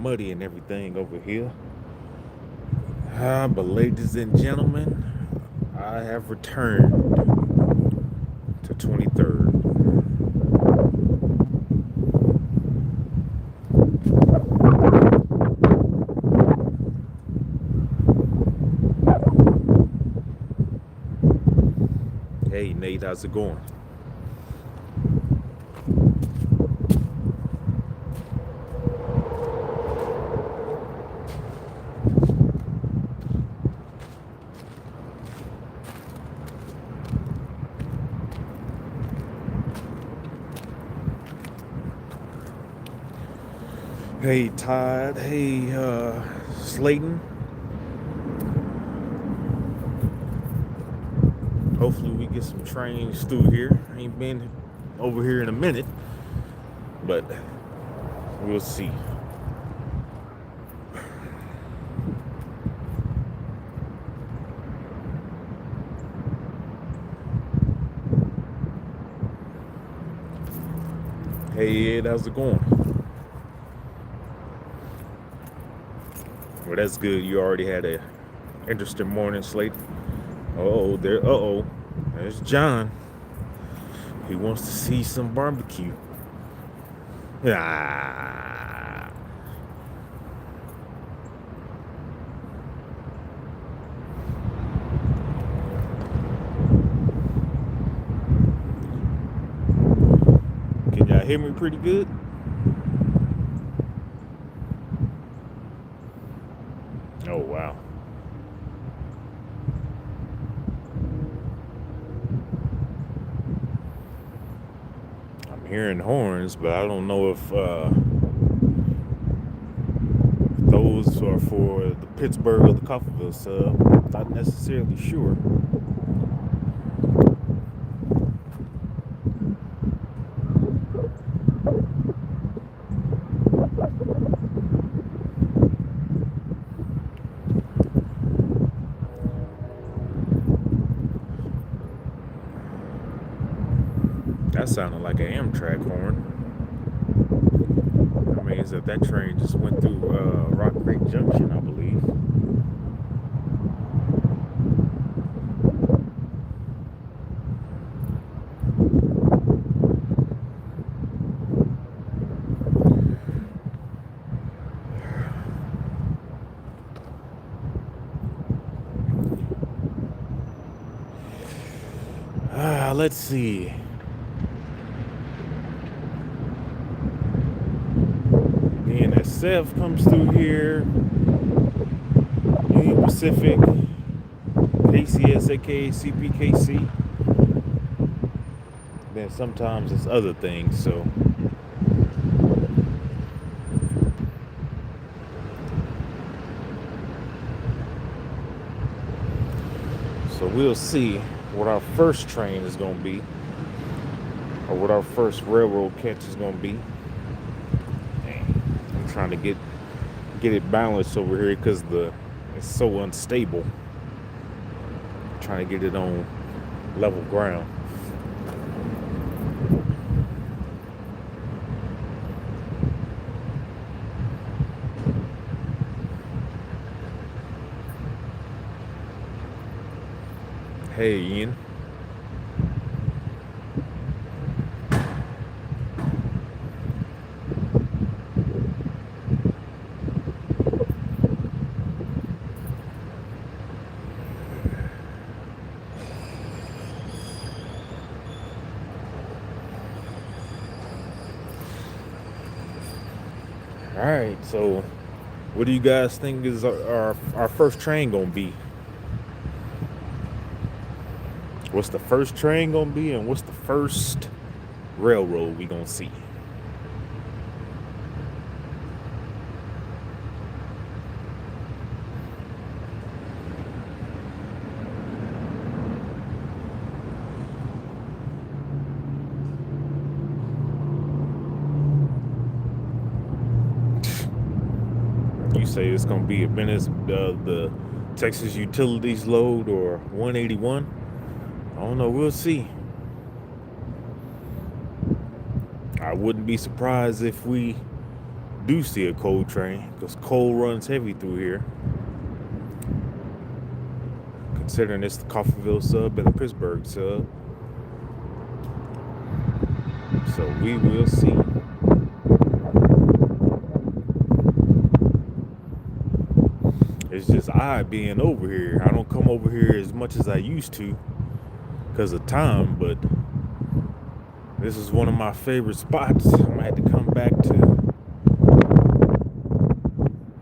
muddy and everything over here. But ladies and gentlemen, I have returned to 23rd. Hey Nate, how's it going? Hey Todd, hey Slayton. Hopefully we get some trains through here. I ain't been over here in a minute, but we'll see. Hey Ed, how's it going? Well, that's good. You already had a interesting morning, Slate. There's John. He wants to see some barbecue. Ah. Can y'all hear me pretty good? Oh, wow. I'm hearing horns, but I don't know if those are for the Pittsburgh or the Coffeyville sub. Not necessarily sure. That sounded like an Amtrak horn. That means that train just went through Rock Creek Junction, I believe. Let's see. NSF comes through here. Union Pacific, KCS, aka CPKC. Then sometimes it's other things, so. So we'll see what our first train is going to be, or what our first railroad catch is going to be. I'm trying to get it balanced over here because it's so unstable. I'm trying to get it on level ground. Hey, Ian. All right, so what do you guys think is our first train gonna be? What's the first train gonna be, and what's the first railroad we gonna see? You say it's gonna be the Texas Utilities load or 181? I don't know. We'll see. I wouldn't be surprised if we do see a coal train because coal runs heavy through here. Considering it's the Coffeyville sub and the Pittsburgh sub. So we will see. It's just odd being over here. I don't come over here as much as I used to because of time, but this is one of my favorite spots. I might have to come back to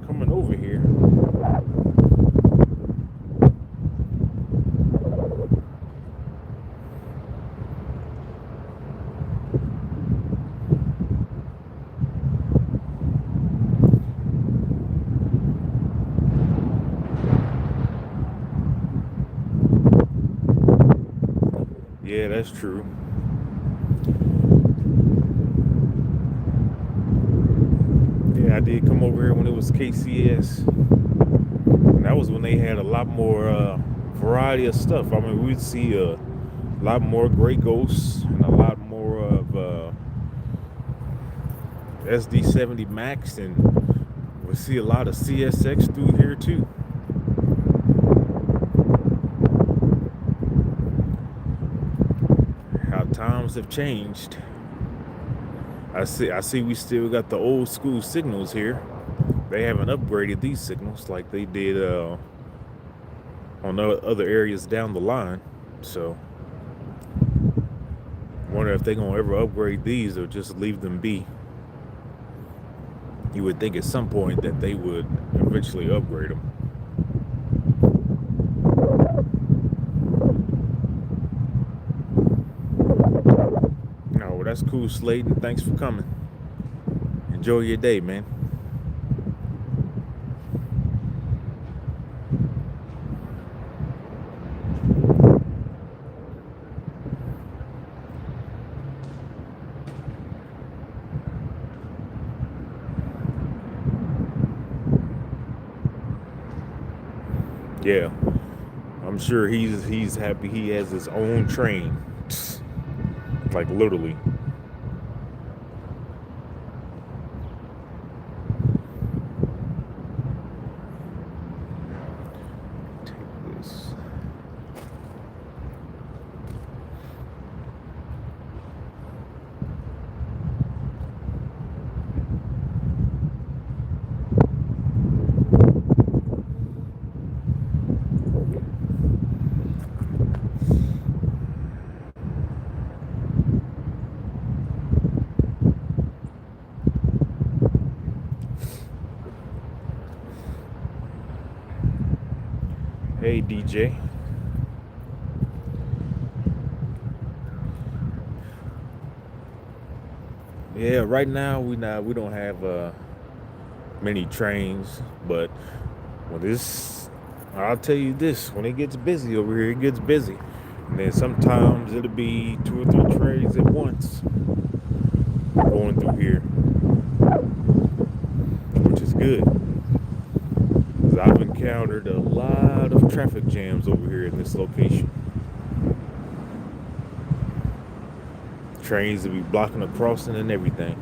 coming over here. Yeah, that's true. Yeah, I did come over here when it was KCS. And that was when they had a lot more variety of stuff. I mean, we'd see a lot more Grey Ghosts and a lot more of SD70 Max, and we see a lot of CSX through here too. How times have changed. I see we still got the old school signals here. They haven't upgraded these signals like they did on the other areas down the line. So I wonder if they're gonna ever upgrade these or just leave them be. You would think at some point that they would eventually upgrade them. No, well, that's cool, Sladen. Thanks for coming. Enjoy your day, man. Yeah, I'm sure he's happy he has his own train. Like literally. Take this. Hey DJ. Yeah, right now we don't have many trains, but when I'll tell you this, when it gets busy over here, it gets busy. And then sometimes it'll be 2 or 3 trains at once going through here, which is good. Because I've encountered a lot of traffic jams over here in this location. Trains will be blocking the crossing and everything.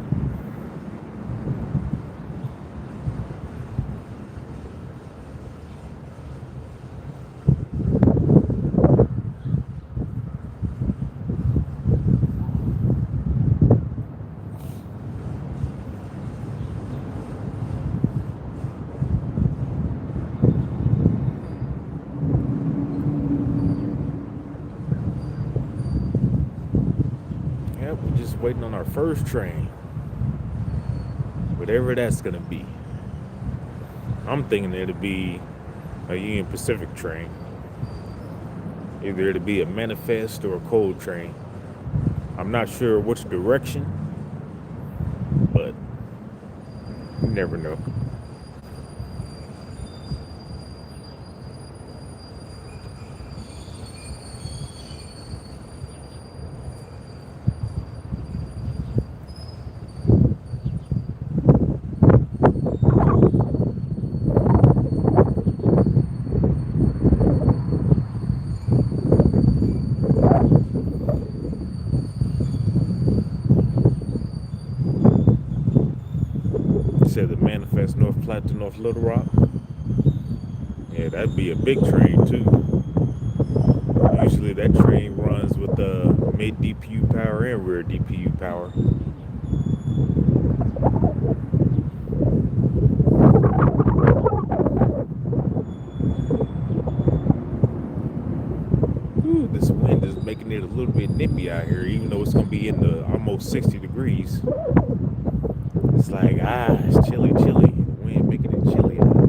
We're just waiting on our first train. Whatever that's gonna be. I'm thinking it'll be a Union Pacific train. Either it'll be a manifest or a coal train. I'm not sure which direction, but you never know. Northwest, North Platte, North Little Rock. Yeah, that'd be a big train too. Usually that train runs with the mid DPU power and rear DPU power. Ooh, this wind is making it a little bit nippy out here, even though it's gonna be in the almost 60 degrees. It's like, it's chilly, chilly. The wind making it chilly out here.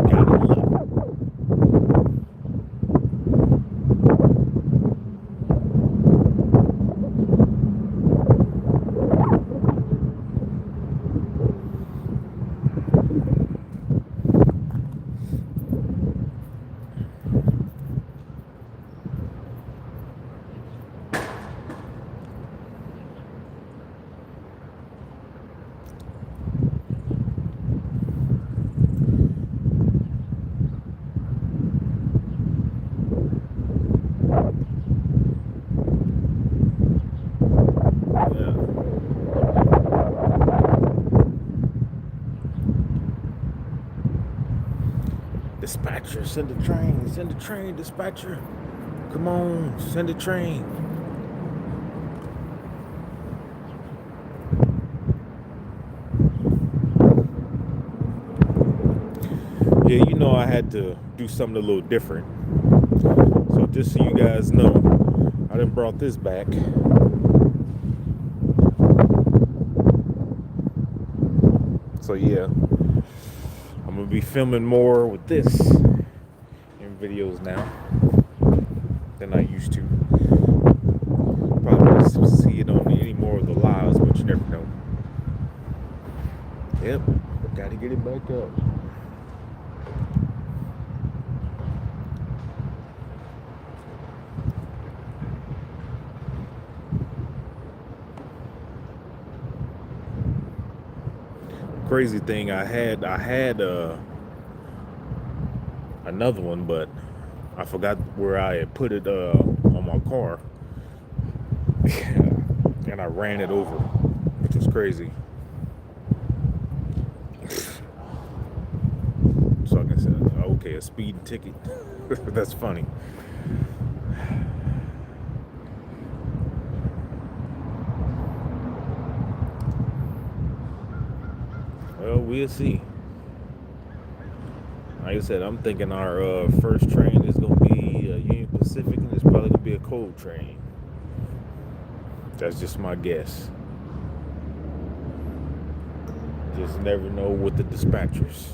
Gotta love it. Yeah. Dispatcher, send the train, dispatcher. Come on, send the train. Yeah, I had to do something a little different. So just so you guys know, I done brought this back. So yeah, I'm gonna be filming more with this in videos now than I used to. Probably won't see it on any more of the lives, but you never know. Yep, gotta get it back up. Crazy thing, I had another one, but I forgot where I had put it on my car, and I ran it over, which was crazy. So I can say, okay, a speeding ticket. That's funny. Well, we'll see. Like I said, I'm thinking our first train is gonna be Union Pacific, and it's probably gonna be a coal train. That's just my guess. Just never know with the dispatchers.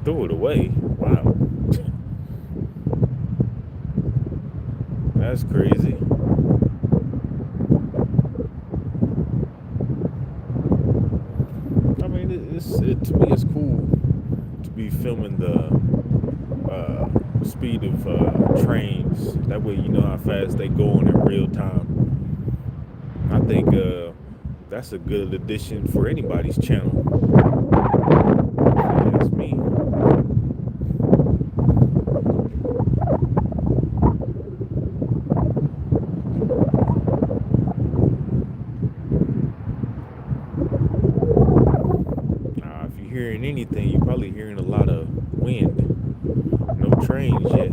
Threw it away. Wow. That's crazy. I mean, to me, it's cool to be filming the speed of trains. That way, you know how fast they going in real time. I think that's a good addition for anybody's channel. That's me. If you're hearing anything, you're probably hearing a lot of wind. No trains yet.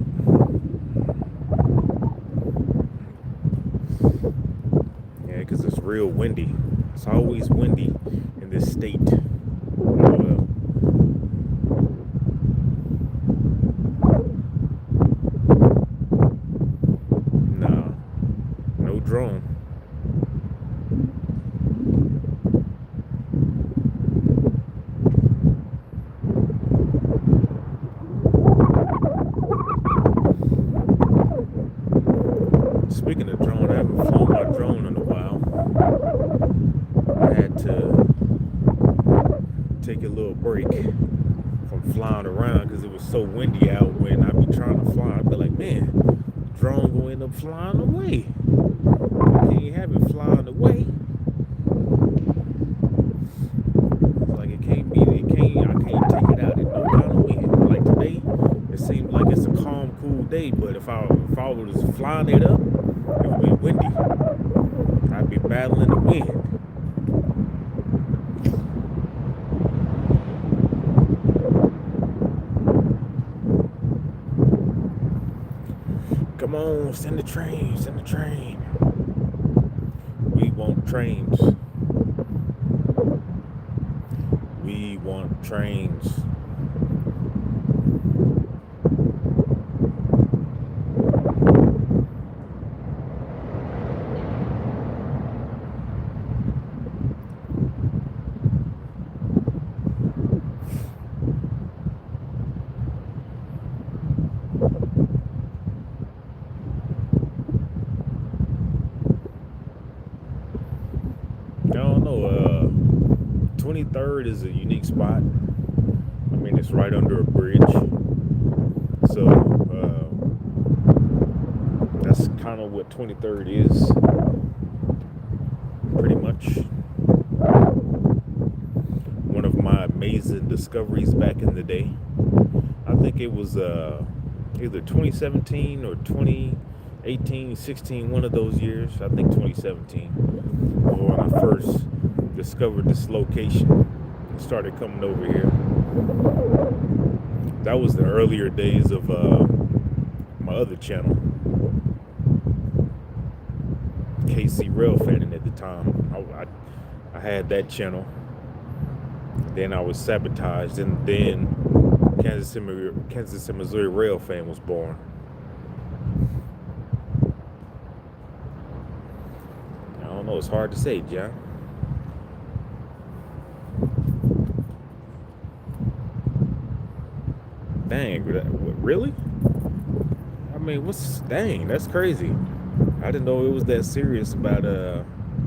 Yeah, because it's real windy. It's always windy in this state. No drone. Speaking of drone, I haven't flown my drone in a while. I had to take a little break from flying around because it was so windy out when I be trying to fly. I'd be like, man, drone gonna end up flying away. I can't have it flying away. It's like it can't be. It can't. I can't take it out in no kind of wind. Like today, it seems like it's a calm, cool day. But if I was flying it up, it would be windy. I'd be battling the wind. Come on, send the train, send the train. We want trains. We want trains. I don't know. 23rd is a unique spot. I mean, it's right under a bridge. So that's kind of what 23rd is, pretty much. One of my amazing discoveries back in the day. I think it was either 2017 or 2018, 16, one of those years. I think 2017, when I first discovered this location and started coming over here. That was the earlier days of my other channel, Railfan at the time. I had that channel. Then I was sabotaged, and then Kansas City, Missouri Railfan was born. I don't know. It's hard to say, John. Dang, really? I mean, dang, that's crazy. I didn't know it was that serious about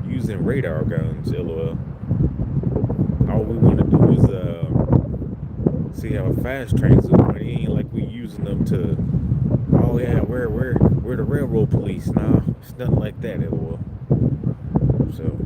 using radar guns, LOL. All we want to do is see how fast trains are going. It ain't like we using them to, oh yeah, we're the railroad police. Nah, it's nothing like that, LOL. So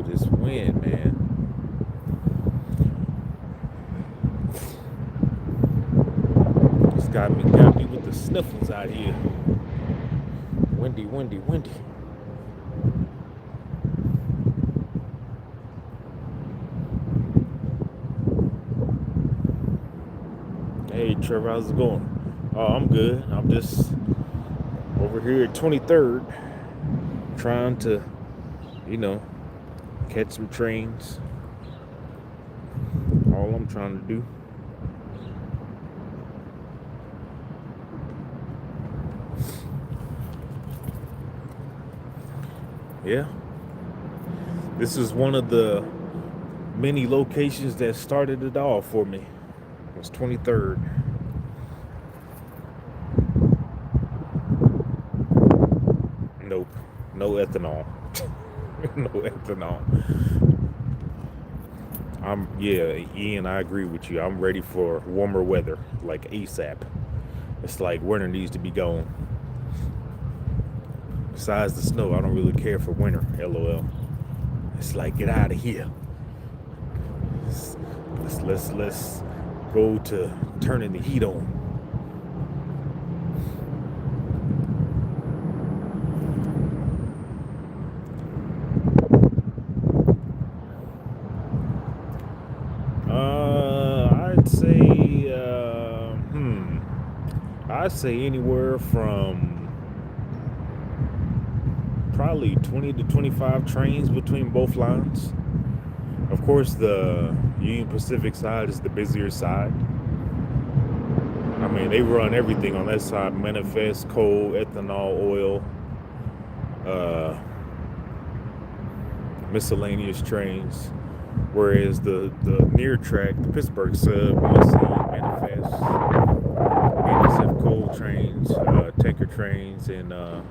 this wind, man. It's got me with the sniffles out here. Windy, windy, windy. Hey Trevor, how's it going? Oh, I'm good. I'm just over here at 23rd, trying to, catch some trains. All I'm trying to do. Yeah. This is one of the many locations that started it all for me. It was 23rd. Nope. No ethanol. No ethanol. Ian, I agree with you. I'm ready for warmer weather, like ASAP. It's like winter needs to be gone. Besides the snow, I don't really care for winter, LOL. It's like, get out of here. Let's go to turning the heat on. I'd say anywhere from probably 20 to 25 trains between both lines. Of course, the Union Pacific side is the busier side. I mean, they run everything on that side: manifest, coal, ethanol, oil, miscellaneous trains. Whereas the near track, the Pittsburgh sub, you'll see manifest NSF coal trains, tanker trains, and the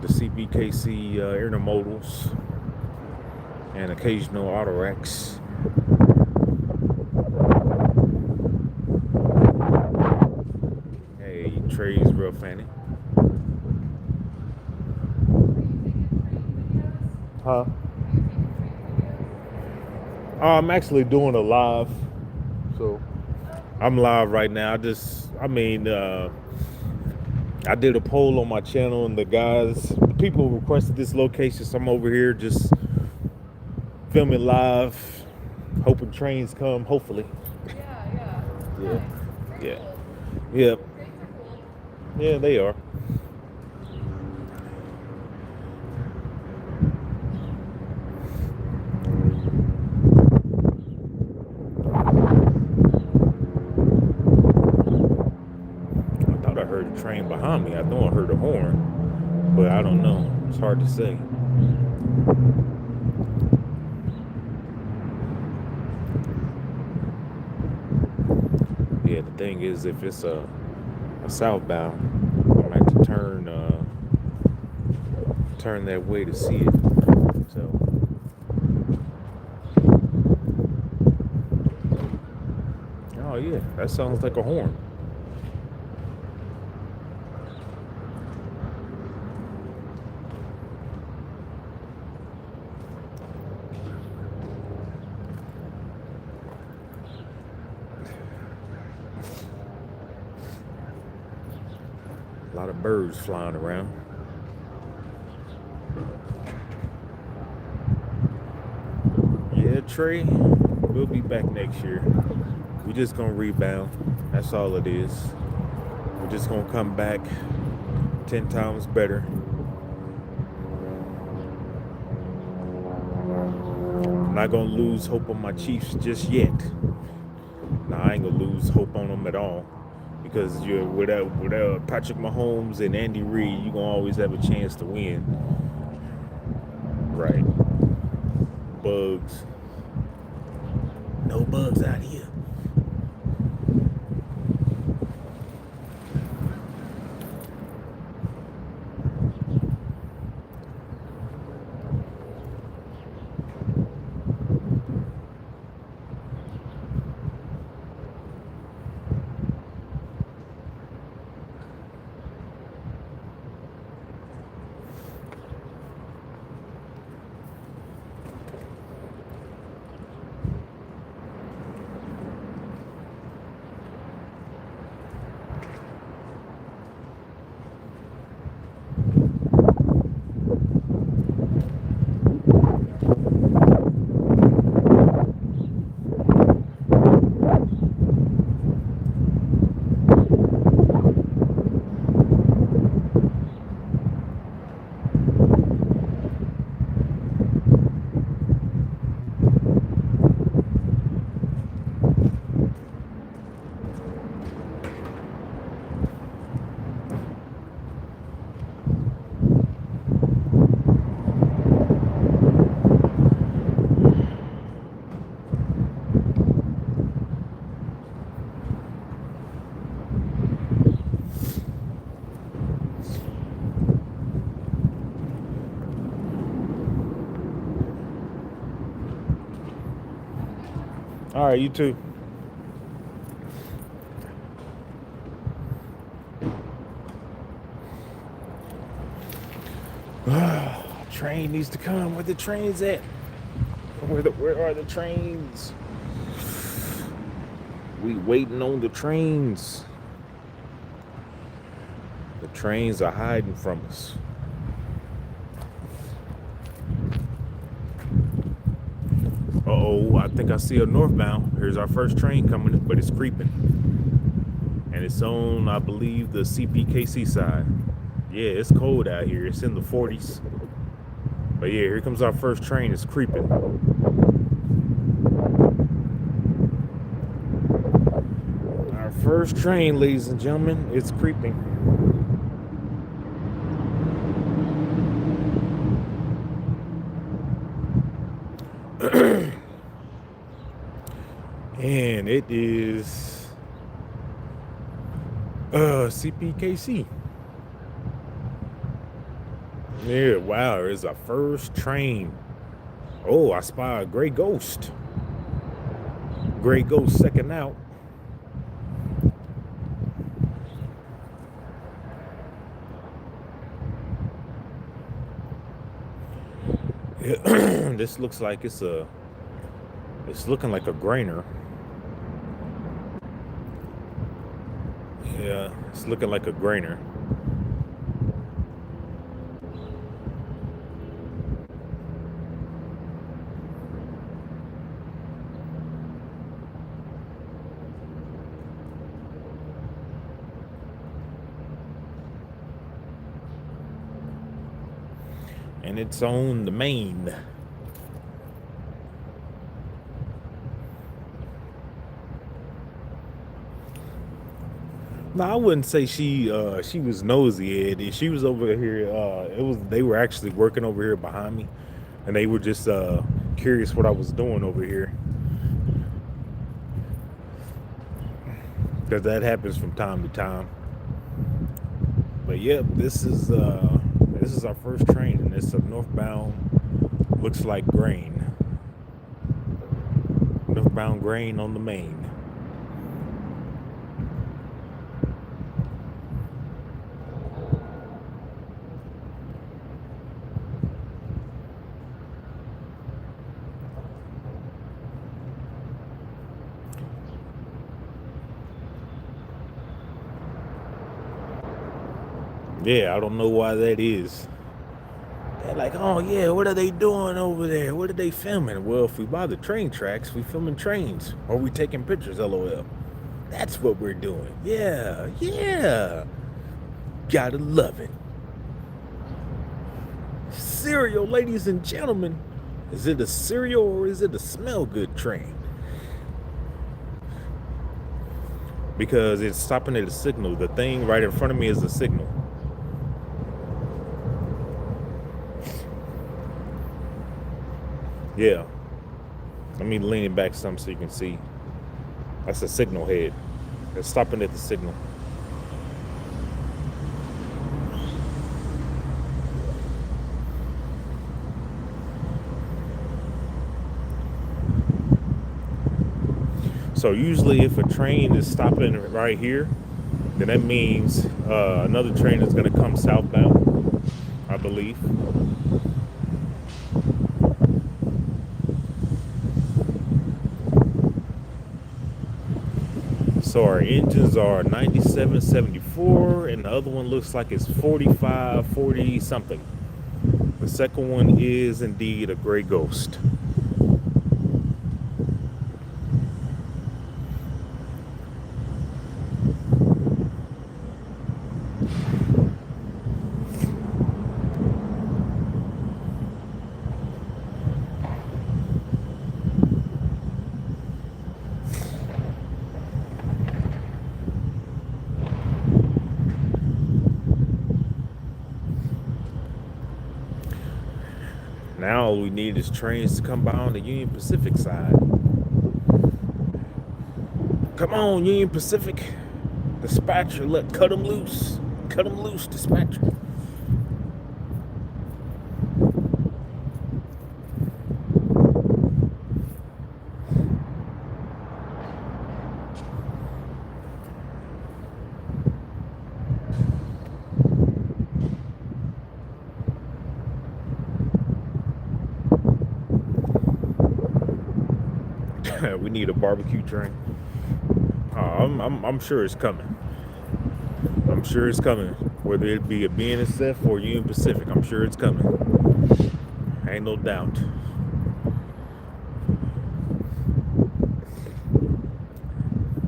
CBKC intermodals, and occasional auto racks. Hey, Trey's real fanny. Huh? I'm actually doing a live, so I'm live right now. I did a poll on my channel, and the people requested this location, so I'm over here just filming live, hoping trains come. Hopefully, yeah, yeah, yeah, yeah. They are. I thought I heard a train behind me. I know I heard a horn, but I don't know. It's hard to say. Yeah, the thing is, if it's a southbound, I'm gonna have to turn that way to see it. So, oh yeah, that sounds like a horn. A lot of birds flying around. Yeah, Trey, we'll be back next year. We just gonna rebound. That's all it is. We're just gonna come back 10 times better. I'm not gonna lose hope on my Chiefs just yet. Nah, I ain't gonna lose hope on them at all. Because you're without Patrick Mahomes and Andy Reid, you're gonna always have a chance to win. Right. Bugs. No bugs out here. All right, you too. Train needs to come. Where the trains at? Where are the trains? We waiting on the trains. The trains are hiding from us. Uh-oh, I think I see a northbound. Here's our first train coming, but it's creeping. And it's on, I believe, the CPKC side. Yeah, it's cold out here. It's in the 40s. But yeah, here comes our first train. It's creeping. Our first train, ladies and gentlemen, it's creeping. And it is CPKC. Yeah, wow, it's our first train. Oh, I spy a gray ghost. Gray ghost second out. This looks like it's looking like a grainer. Yeah, it's looking like a grainer. And it's on the main. No, I wouldn't say she was nosy, Ed. She was over here. They were actually working over here behind me, and they were just curious what I was doing over here, because that happens from time to time. But yep, this is our first train, and it's a northbound. Looks like grain. Northbound grain on the main. Yeah, I don't know why that is. They're like, oh yeah, what are they doing over there? What are they filming? Well, if we buy the train tracks, we filming trains. Or we taking pictures, LOL. That's what we're doing. Yeah, yeah. Gotta love it. Cereal, ladies and gentlemen. Is it a cereal or is it a smell good train? Because it's stopping at a signal. The thing right in front of me is a signal. Yeah. Let me lean it back some so you can see. That's a signal head. It's stopping at the signal. So usually if a train is stopping right here, then that means another train is going to come southbound, I believe. So our engines are 97, 74, and the other one looks like it's 45, 40 something. The second one is indeed a gray ghost. Now all we need is trains to come by on the Union Pacific side. Come on, Union Pacific. Dispatcher, cut them loose. Cut them loose, dispatcher. We need a barbecue train. I'm sure it's coming. I'm sure it's coming. Whether it be a BNSF or Union Pacific, I'm sure it's coming. Ain't no doubt.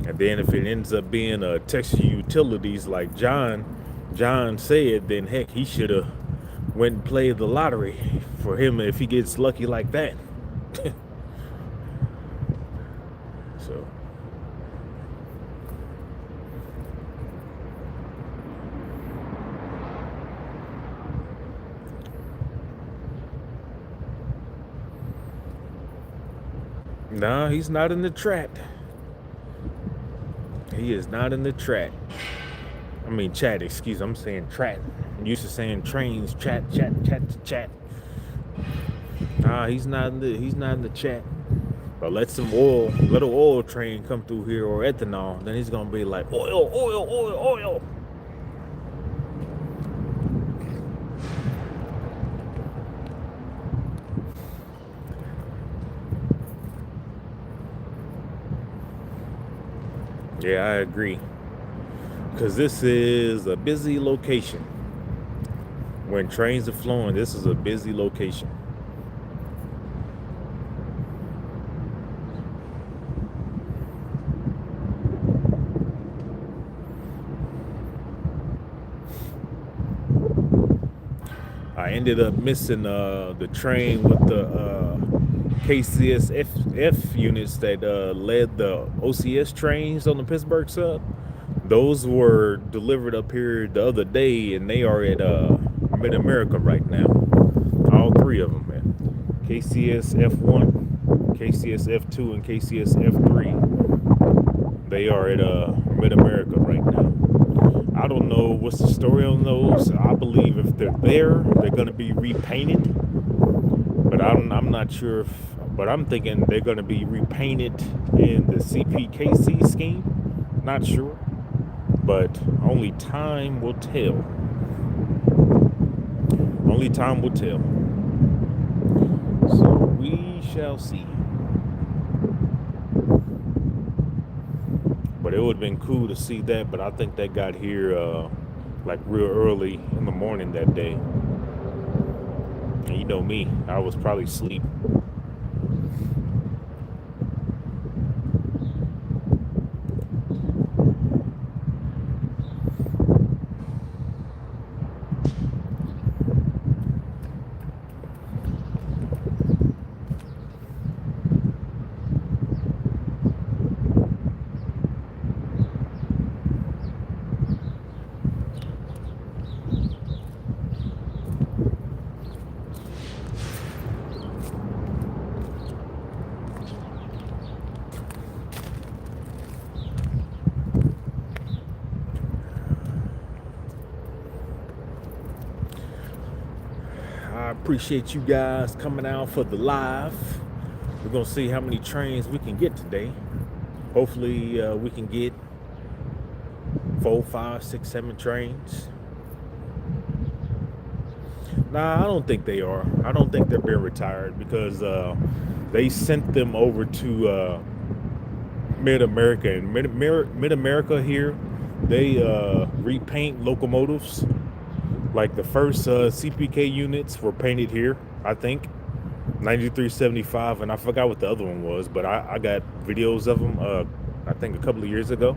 And then if it ends up being a Texas Utilities like John said, then heck, he should have went and played the lottery for him if he gets lucky like that. So nah, he's not in the track. He is not in the chat. I mean chat, excuse me. I'm saying chat. I'm used to saying trains, chat, chat, chat, chat. Nah, he's not in the chat. But let some oil, little oil train come through here or ethanol, then he's gonna be like oil, oil, oil, oil. Yeah, I agree. Because this is a busy location. When trains are flowing, this is a busy location. I ended up missing the train with the KCSF units that led the OCS trains on the Pittsburgh sub. Those were delivered up here the other day, and they are at Mid America right now. All three of them, man. KCS F1, KCS F2, and KCS F3. They are at Mid America right now. I don't know what's the story on those. I believe if they're there, they're going to be repainted. But I'm not sure if. But I'm thinking they're going to be repainted in the CPKC scheme. Not sure. But only time will tell. Only time will tell. So we shall see. But it would have been cool to see that. But I think that got here like real early in the morning that day. And you know me, I was probably asleep. I appreciate you guys coming out for the live. We're gonna see how many trains we can get today. Hopefully we can get 4, 5, 6, 7 trains. Nah, I don't think they are. I don't think they're being retired because they sent them over to Mid America, and Mid America here, they repaint locomotives. Like the first CPK units were painted here, I think, 9375, and I forgot what the other one was, but I got videos of them, I think a couple of years ago,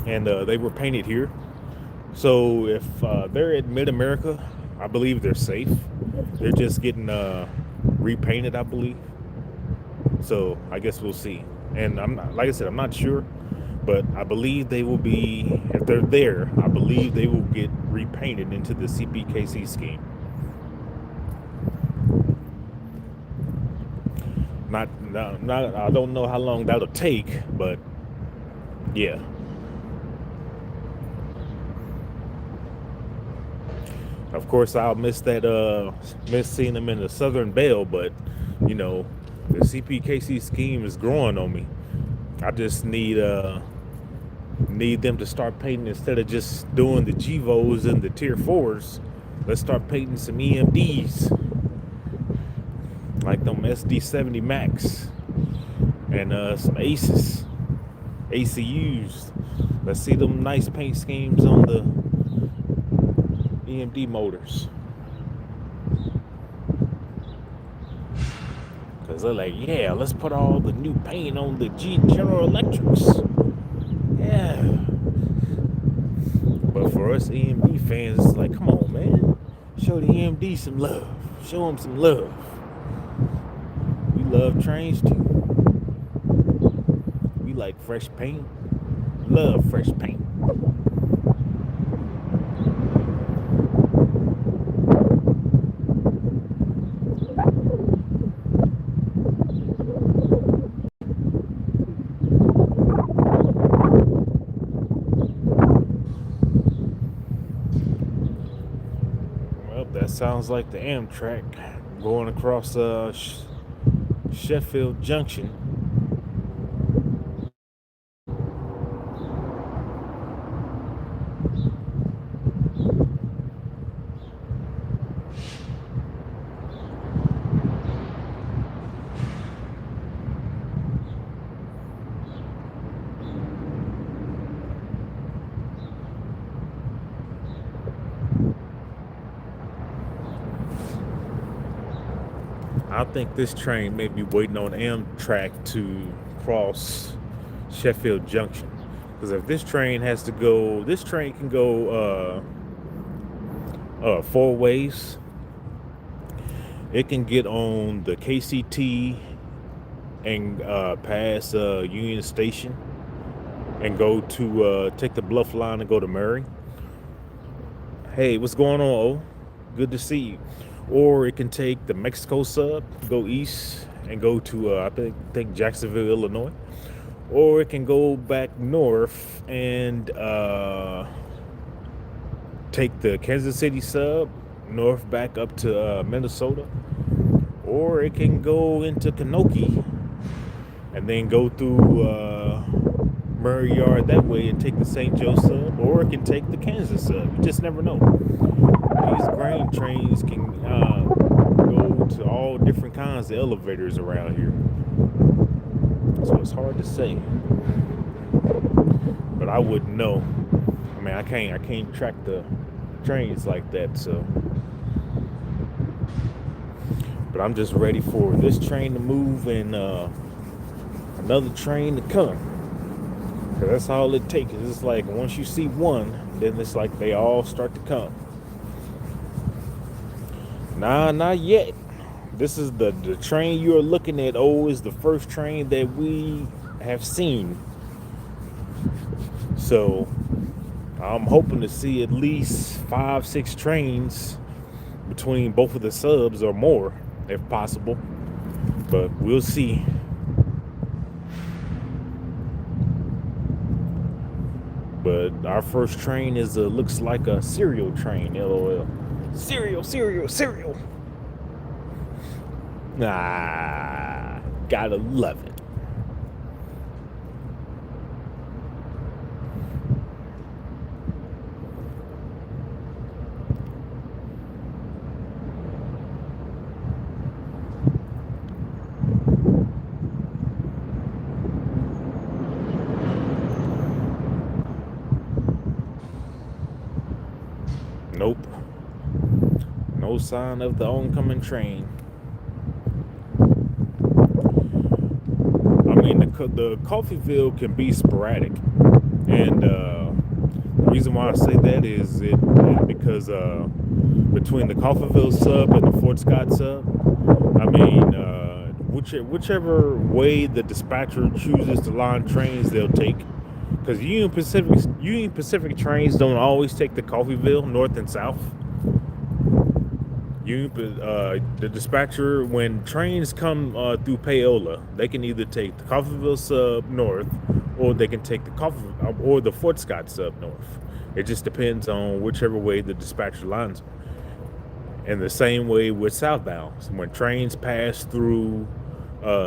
and they were painted here. So if they're at Mid America, I believe they're safe. They're just getting repainted, I believe. So I guess we'll see. And I'm not, like I said, I'm not sure. But I believe they will be, if they're there, I believe they will get repainted into the CPKC scheme. Not, I don't know how long that'll take, but yeah. Of course, I'll miss seeing them in the Southern Belle, but you know, the CPKC scheme is growing on me. I just need them to start painting instead of just doing the GVOs and the Tier 4s. Let's start painting some EMDs, like them SD70 Max and some ACEs, ACUs. Let's see them nice paint schemes on the EMD motors. Because they're like, yeah, let's put all the new paint on the General Electrics. Yeah. But for us EMD fans, it's like, come on, man. Show the EMD some love. Show them some love. We love trains too. We like fresh paint. Love fresh paint. That sounds like the Amtrak going across Sheffield Junction. I think this train may be waiting on Amtrak to cross Sheffield Junction. Because if this train has to go, this train can go four ways. It can get on the KCT and pass Union Station and go to take the Bluff line and go to Murray. Hey, what's going on, O? Good to see you. Or it can take the Mexico sub, go east and go to I think Jacksonville, Illinois. Or it can go back north and take the Kansas City sub north back up to Minnesota. Or it can go into Kanoki and then go through Murray Yard that way and take the St. Joe sub, or it can take the Kansas sub. You just never know. These grain trains can go to all different kinds of elevators around here, so it's hard to say. But I wouldn't know. I mean, I can't track the trains like that, so. But I'm just ready for this train to move and another train to come. Cause that's all it takes. It's like once you see one, then it's like they all start to come. Nah, not yet. This is the train you're looking at. Oh, is the first train that we have seen. So I'm hoping to see at least 5-6 trains between both of the subs or more, if possible. But we'll see. But our first train is looks like a cereal train, LOL. Cereal. Ah, gotta love it. Nope. No sign of the oncoming train. I mean, the Coffeyville can be sporadic, and the reason why I say that is because between the Coffeyville sub and the Fort Scott sub, I mean, whichever way the dispatcher chooses to line trains, they'll take. Because Union Pacific trains don't always take the Coffeyville north and south. The dispatcher, when trains come through Paola, they can either take the Coffeyville sub north, or they can take the Fort Scott sub north. It just depends on whichever way the dispatcher lines them. And the same way with southbound. When trains pass through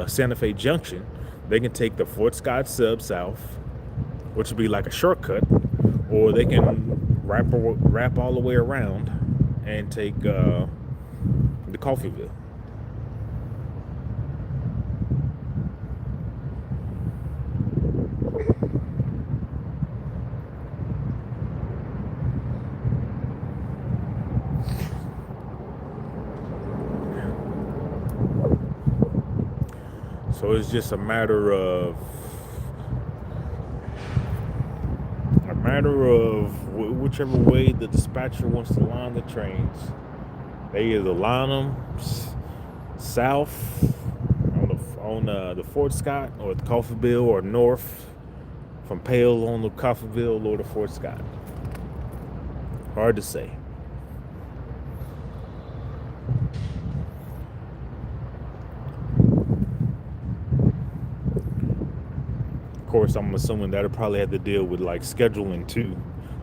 Santa Fe Junction, they can take the Fort Scott sub south, which would be like a shortcut, or they can wrap all the way around and take the Coffeyville. So it's just a matter of whichever way the dispatcher wants to line the trains. They either line them south on the Fort Scott or the Coffeyville, or north from Pale on the Coffeyville or the Fort Scott. Hard to say. Of course, I'm assuming that'll probably have to deal with like scheduling too.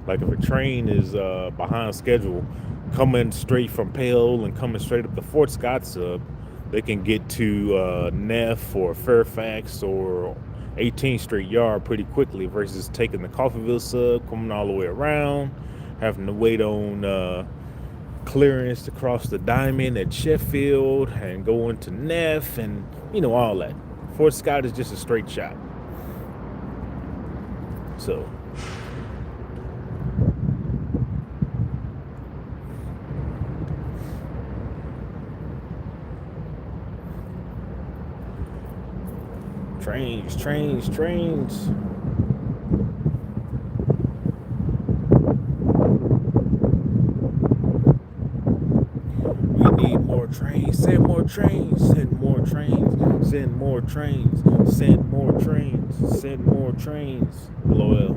Like if a train is behind schedule, coming straight from Pale and coming straight up the Fort Scott sub, they can get to Neff or Fairfax or 18th Street Yard pretty quickly versus taking the Coffeeville sub, coming all the way around, having to wait on clearance to cross the Diamond at Sheffield and go into Neff and, all that. Fort Scott is just a straight shot. So trains. We need more trains. Send more trains. Send more trains. Send more trains. Send more trains. Send more trains. LOL.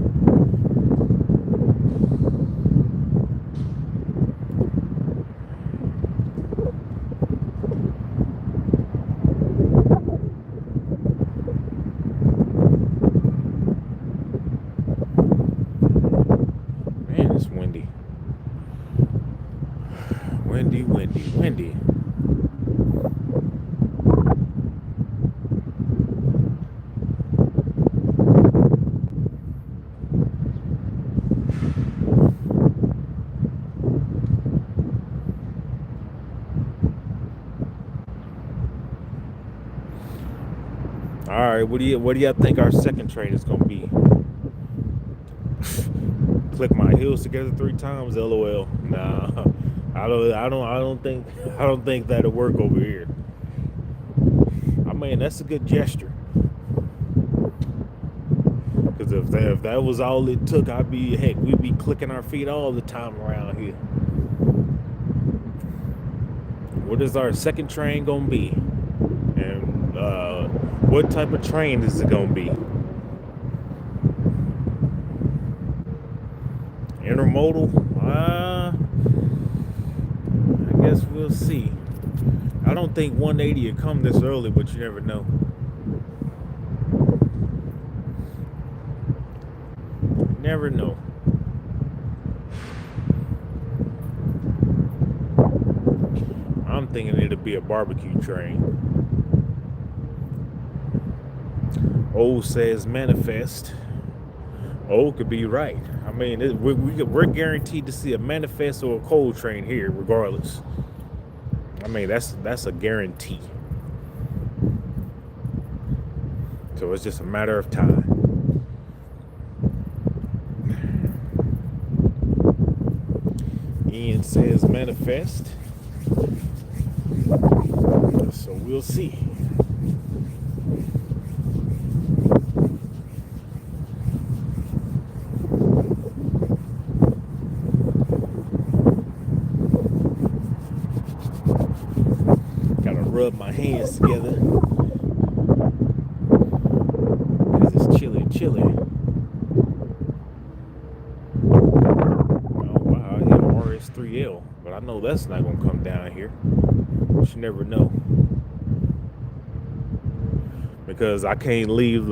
Man, it's windy. Windy. All right, what do y'all think our second train is gonna be? Click my heels together 3 times. LOL. Nah, I don't think that'll work over here. I mean, that's a good gesture. Because if that was all it took, we'd be clicking our feet all the time around here. What is our second train gonna be? And what type of train is it gonna be? Intermodal? I guess we'll see. I don't think 180 will come this early, but you never know. Never know. I'm thinking it'll be a barbecue train. O says manifest. O could be right. I mean, we're guaranteed to see a manifest or a coal train here, regardless. I mean, that's a guarantee. So it's just a matter of time. Ian says manifest. So we'll see. Gotta rub my hands together because it's chilly. Oh wow, I hit RS3L, but I know that's not gonna come down here. But you never know, because I can't leave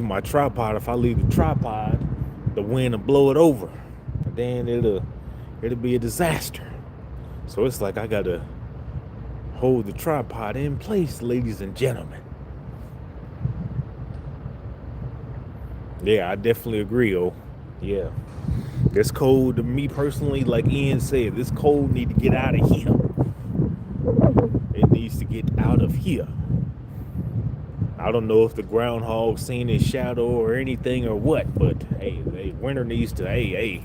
my tripod. If I leave the tripod, the wind will blow it over, and then it'll be a disaster. So it's like I gotta hold the tripod in place, ladies and gentlemen. Yeah, I definitely agree. Oh, yeah. This cold, to me personally, like Ian said, this cold need to get out of here. It needs to get out of here. I don't know if the groundhog seen his shadow or anything or what, but hey, winter needs to,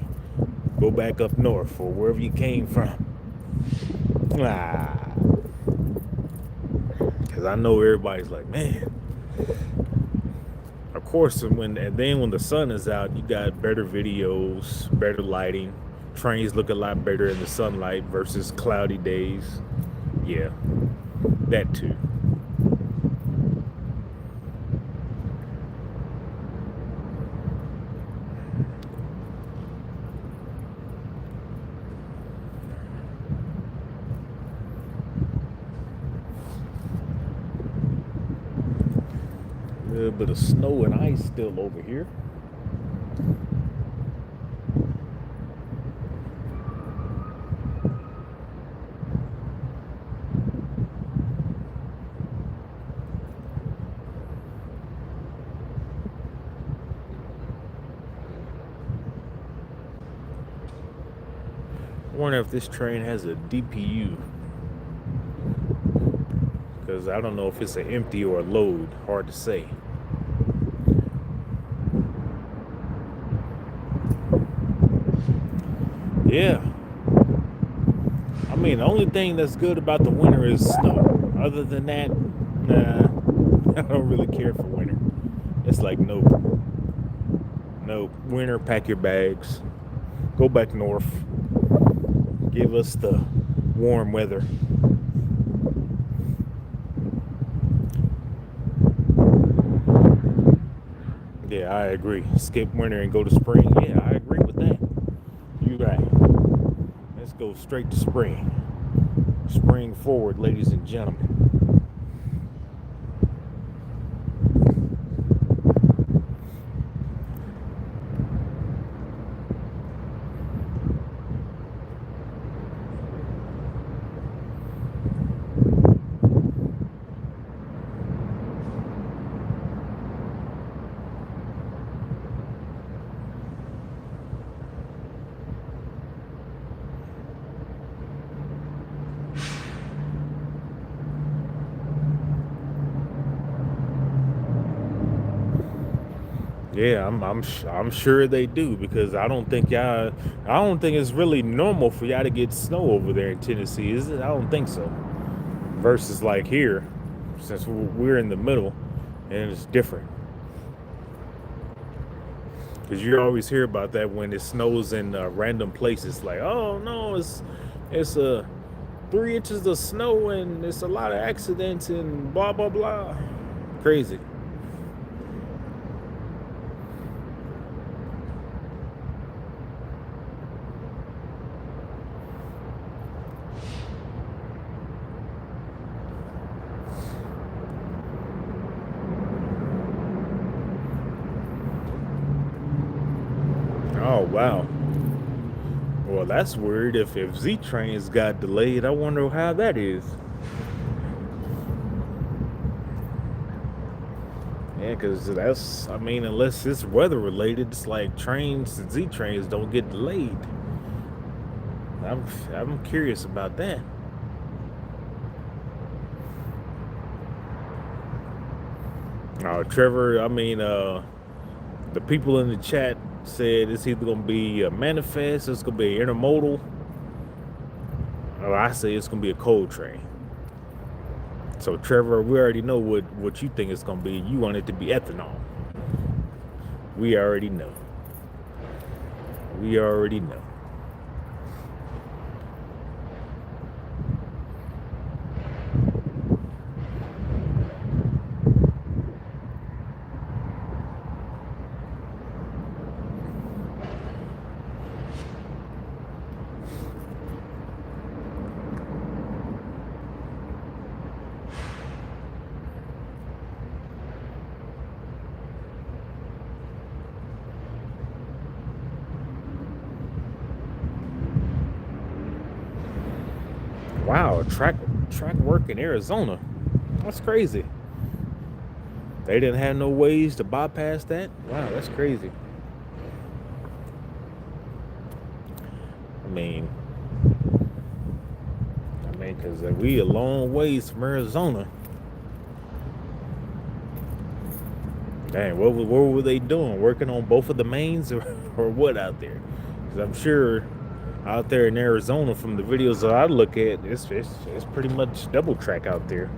go back up north or wherever you came from. Because I know everybody's like, man. Of course, when the sun is out, you got better videos, better lighting. Trains look a lot better in the sunlight versus cloudy days. Yeah, that too. A little bit of snow and ice still over here. wonder if this train has a DPU, because I don't know if it's an empty or a load. Hard to say. Yeah. I mean, the only thing that's good about the winter is snow. Other than that, nah, I don't really care for winter. It's like, nope. Nope. Winter, pack your bags. Go back north. Give us the warm weather. Yeah, I agree. Skip winter and go to spring. Yeah, I agree with that. You're right. Let's go straight to spring. Spring forward, ladies and gentlemen. Yeah, I'm sure they do, because I don't think it's really normal for y'all to get snow over there in Tennessee, is it? I don't think so. Versus like here, since we're in the middle, and it's different. Because you always hear about that when it snows in random places. Like, oh no, it's 3 inches of snow and it's a lot of accidents and blah blah blah. Crazy. Oh wow. Well, that's weird. If Z trains got delayed, I wonder how that is. Yeah, because I mean, unless it's weather related, it's like Z trains don't get delayed. I'm curious about that. Trevor, I mean, the people in the chat said it's either going to be a manifest, it's going to be intermodal, or I say it's going to be a coal train. So Trevor, we already know what you think it's going to be. You want it to be ethanol. We already know. We already know. Wow, track work in Arizona. That's crazy. They didn't have no ways to bypass that. Wow, that's crazy. I mean, because we a long ways from Arizona. Dang, what were they doing? Working on both of the mains, or what out there? Because I'm sure out there in Arizona, from the videos that I look at, it's pretty much double track out there.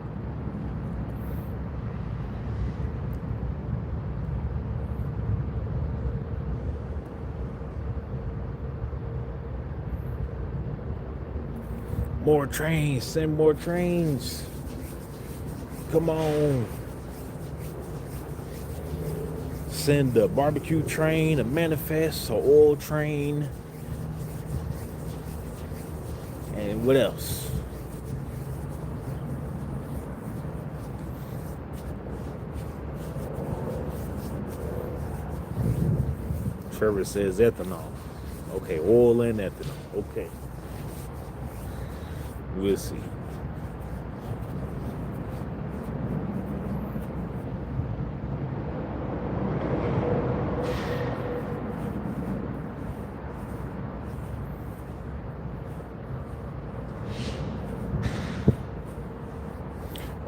More trains, send more trains. Come on. Send a barbecue train, a manifest, an oil train. And what else? Trevor says ethanol. Okay, oil and ethanol. Okay. We'll see.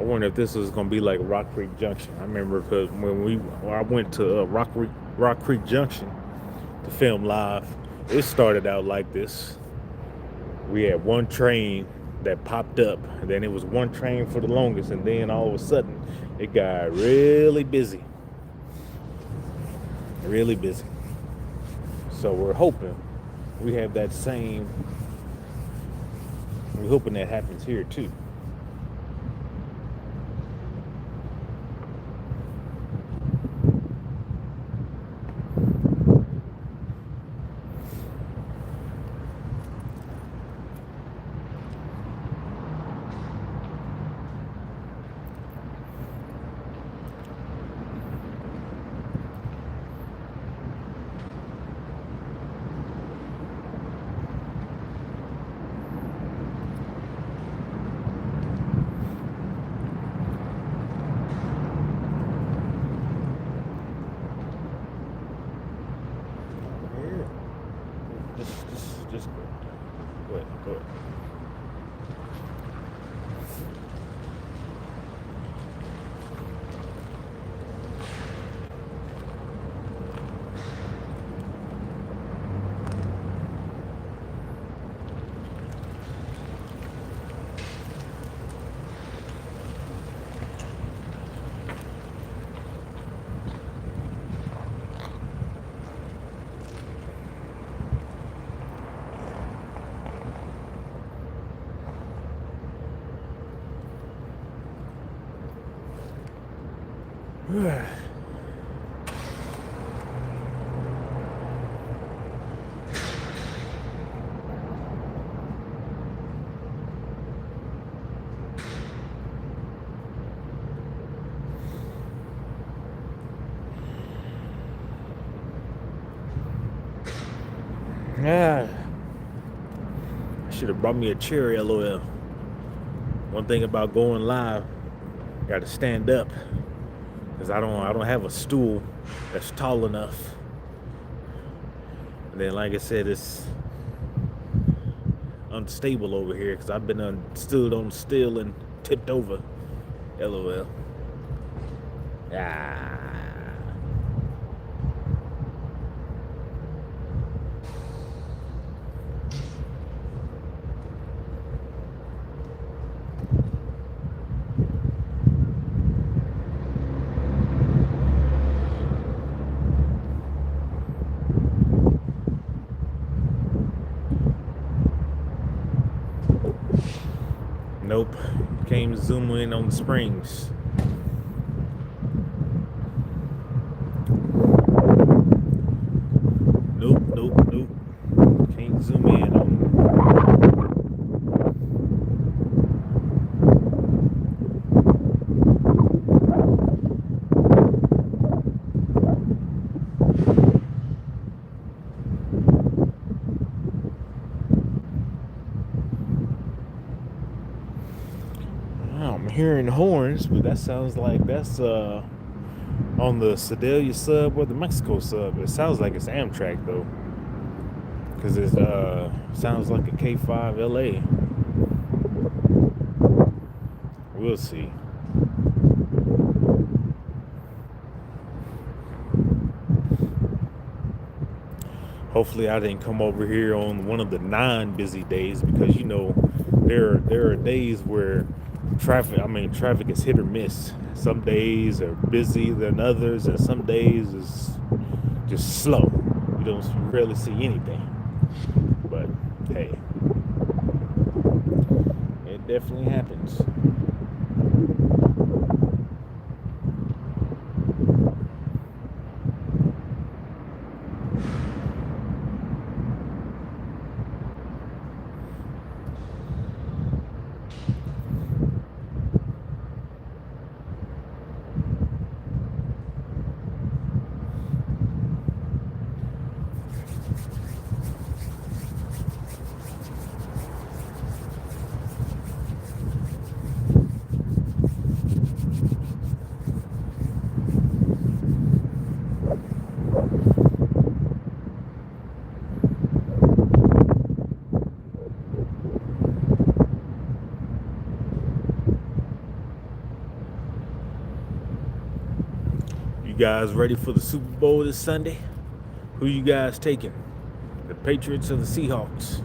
I wonder if this was gonna be like Rock Creek Junction. I remember because when I went to Rock Creek Junction to film live, it started out like this. We had one train that popped up, and then it was one train for the longest, and then all of a sudden it got really busy, really busy. So we're hoping we have that same. We're hoping that happens here too. Here, just go ahead, go ahead. Yeah, I should have brought me a chair. LOL. One thing about going live, got to stand up because I don't have a stool that's tall enough. And then, like I said, it's unstable over here because I've been stood on still and tipped over. LOL. Ah. Nope. Came zoom in on the springs. Nope. Can't zoom in on. I'm hearing horns, but that sounds like that's on the Sedalia sub or the Mexico sub. It sounds like it's Amtrak though, because it sounds like a K5 LA. We'll see. Hopefully, I didn't come over here on one of the non-busy days because there are days where traffic is hit or miss. Some days are busier than others, and some days is just slow. You don't rarely see anything. But hey, it definitely happens. guys ready for the Super Bowl this Sunday? Who you guys taking? The Patriots or the Seahawks?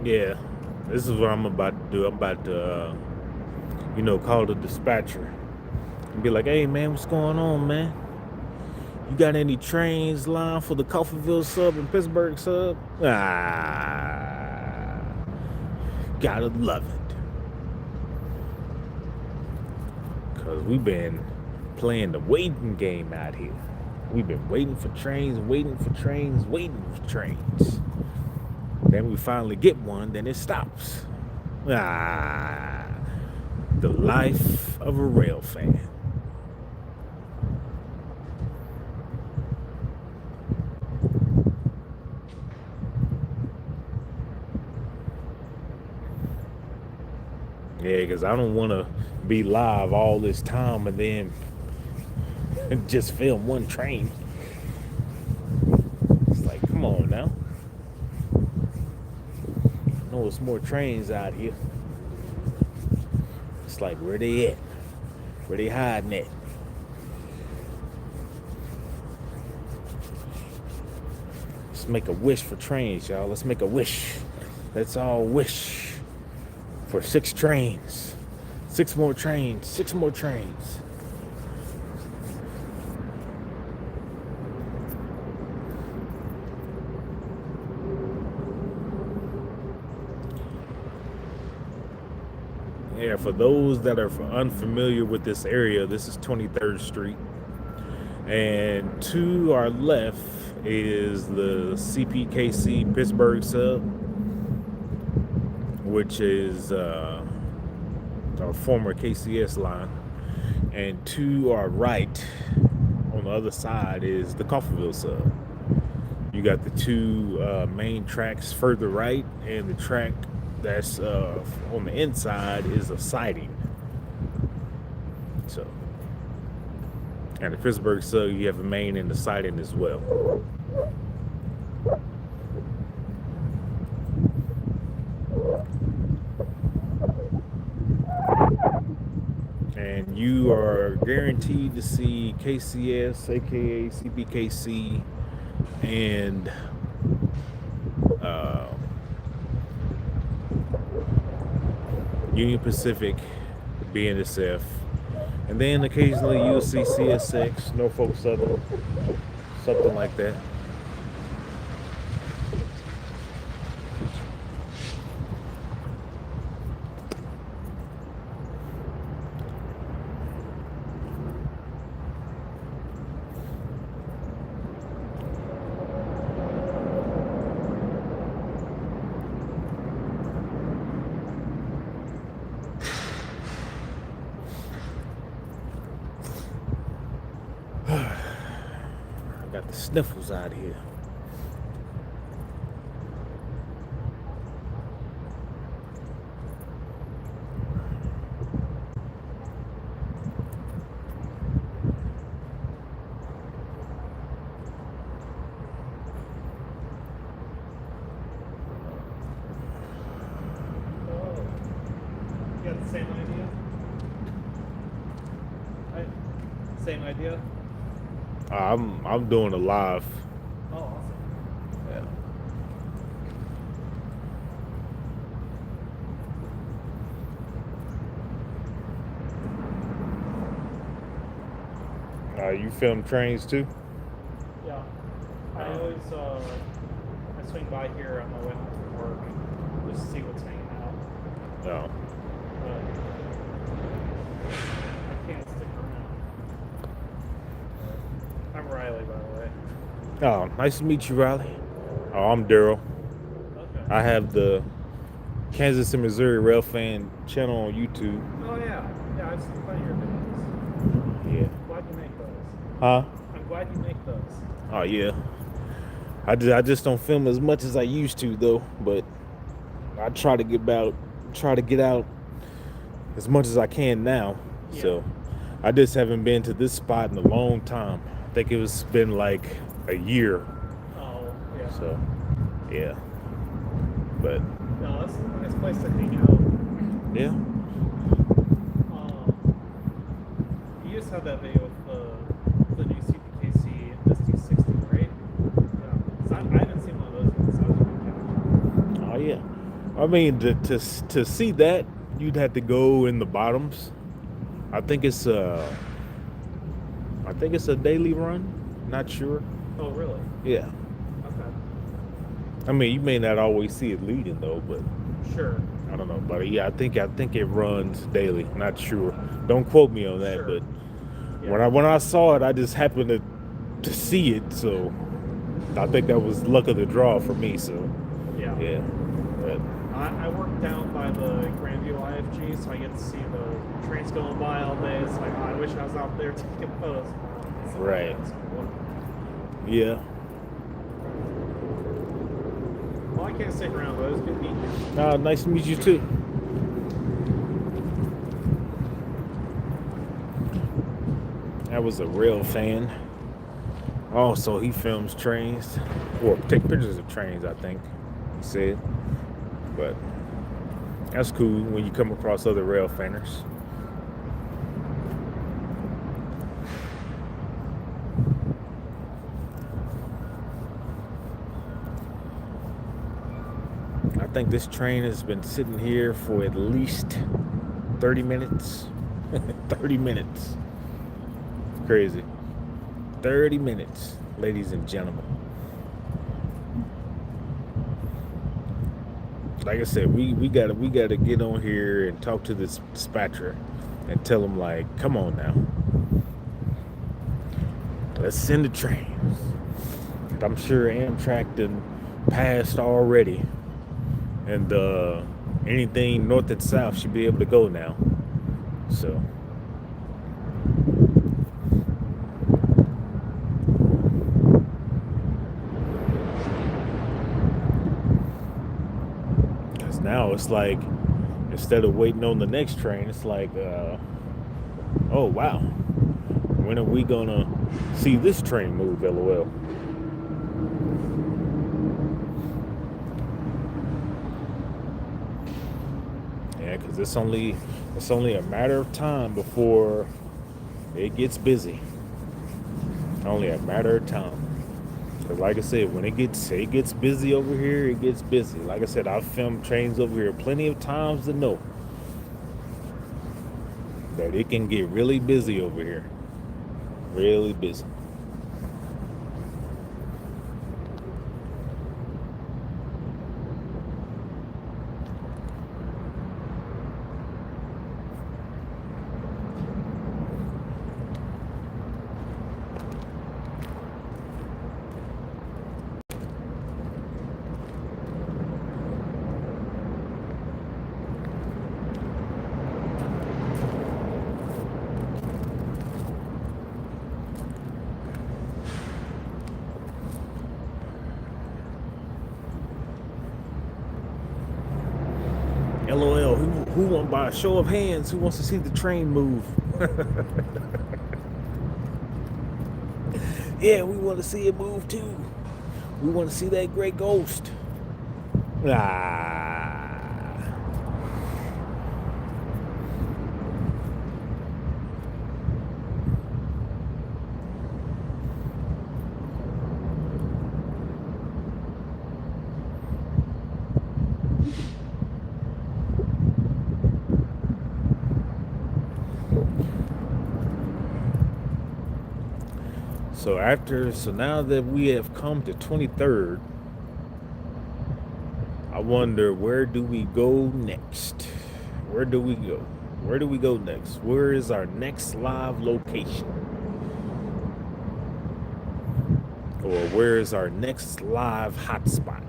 Yeah, this is what I'm about to do. I'm about to, call the dispatcher and be like, "Hey, man, what's going on, man? You got any trains lined for the Coffeeville sub and Pittsburgh sub?" Gotta love it. Because we've been playing the waiting game out here. We've been waiting for trains, waiting for trains, waiting for trains. Then we finally get one, then it stops. The life of a rail fan. Yeah, because I don't want to be live all this time and then just film one train. It's like, come on now. I know it's more trains out here. It's like, where they at? Where they hiding at? Let's make a wish for trains, y'all. Let's make a wish. Let's all wish for 6 trains. 6 more trains. 6 more trains. Yeah, for those that are unfamiliar with this area, this is 23rd Street. And to our left is the CPKC Pittsburgh sub, which is our former KCS line. And to our right, on the other side, is the Coffeeville sub. You got the 2 main tracks further right, and the track that's on the inside is a siding. So, and the Pittsburgh sub, you have the main and the siding as well. And you are guaranteed to see KCS, aka CPKC, and Union Pacific, BNSF, and then occasionally you'll see CSX, Norfolk Southern, something like that. Got the sniffles out here. You got the same idea? Right? Same idea? I'm doing a live. Oh, awesome. Yeah. You film trains too? Yeah. I always I swing by here on my way home from work just to see what's hanging out. No. But I can't stick around. I'm Riley, by the way. Oh, nice to meet you, Riley. Oh, I'm Daryl. Okay. I have the Kansas and Missouri Railfan channel on YouTube. Oh yeah. Yeah, I've seen plenty of your videos. Yeah. I'm glad you make those. Huh? I'm glad you make those. Oh yeah. I just don't film as much as I used to though, but I try to get out as much as I can now. Yeah. So I just haven't been to this spot in a long time. I think it was been like a year. Oh, yeah. So yeah. But No, that's a nice place to hang out. yeah. You just had that video with the new CPKC SD60, right? Yeah. 'Cause I haven't seen one of those yet, so I was really Oh yeah. I mean to see that you'd have to go in the bottoms. I think it's a daily run. Not sure. Oh, really? Yeah. Okay. I mean, you may not always see it leading though, but Sure. I don't know. But yeah, I think it runs daily. Not sure. Don't quote me on that. Sure. But Yeah. when I saw it, I just happened to see it. So I think that was luck of the draw for me. So Yeah. yeah. But I work down by the Grandview IFG, so I get to see the trains going by all day. It's like, oh, I wish I was out there taking photos. So Right. that's cool. yeah. Well, I can't stick around, but it was good meeting you. Nice to meet you too. That was a real fan. Also, he films trains, or take pictures of trains, I think he said. But that's cool when you come across other rail fanners. I think this train has been sitting here for at least 30 minutes. 30 minutes. Crazy. 30 minutes, ladies and gentlemen. Like I said, we gotta get on here and talk to this dispatcher and tell him, like, come on now. Let's send the trains. I'm sure Amtrak done passed already. And anything north and south should be able to go now. So because now it's like, instead of waiting on the next train, it's like, oh wow, when are we gonna see this train move? LOL. Yeah, because it's only a matter of time before it gets busy. Only a matter of time. Because like I said, when it gets busy over here, it gets busy. Like I said, I've filmed trains over here plenty of times to know that it can get really busy over here. Really busy. LOL, who wants, by a show of hands, who wants to see the train move? Yeah, we want to see it move too. We want to see that gray ghost. Ah. So now that we have come to 23rd, I wonder, where do we go next? Where do we go? Where do we go next? Where is our next live location? Or where is our next live hotspot?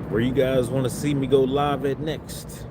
Where you guys want to see me go live at next?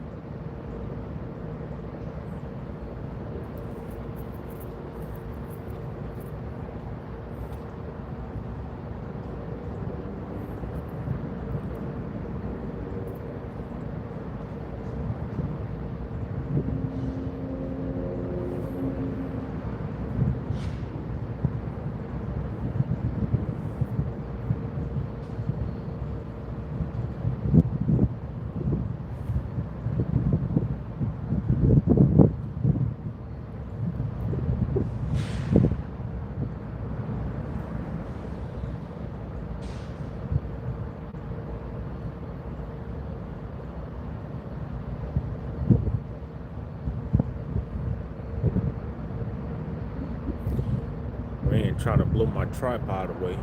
Man, trying to blow my tripod away.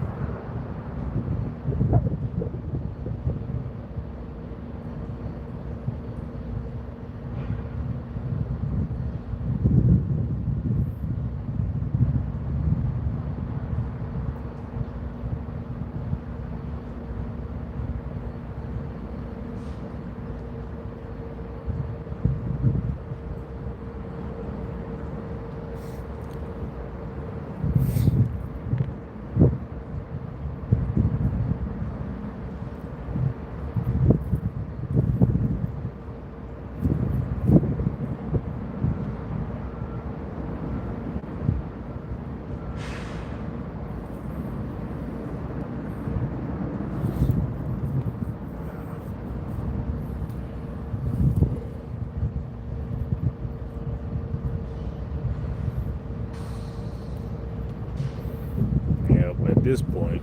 Yeah, but at this point,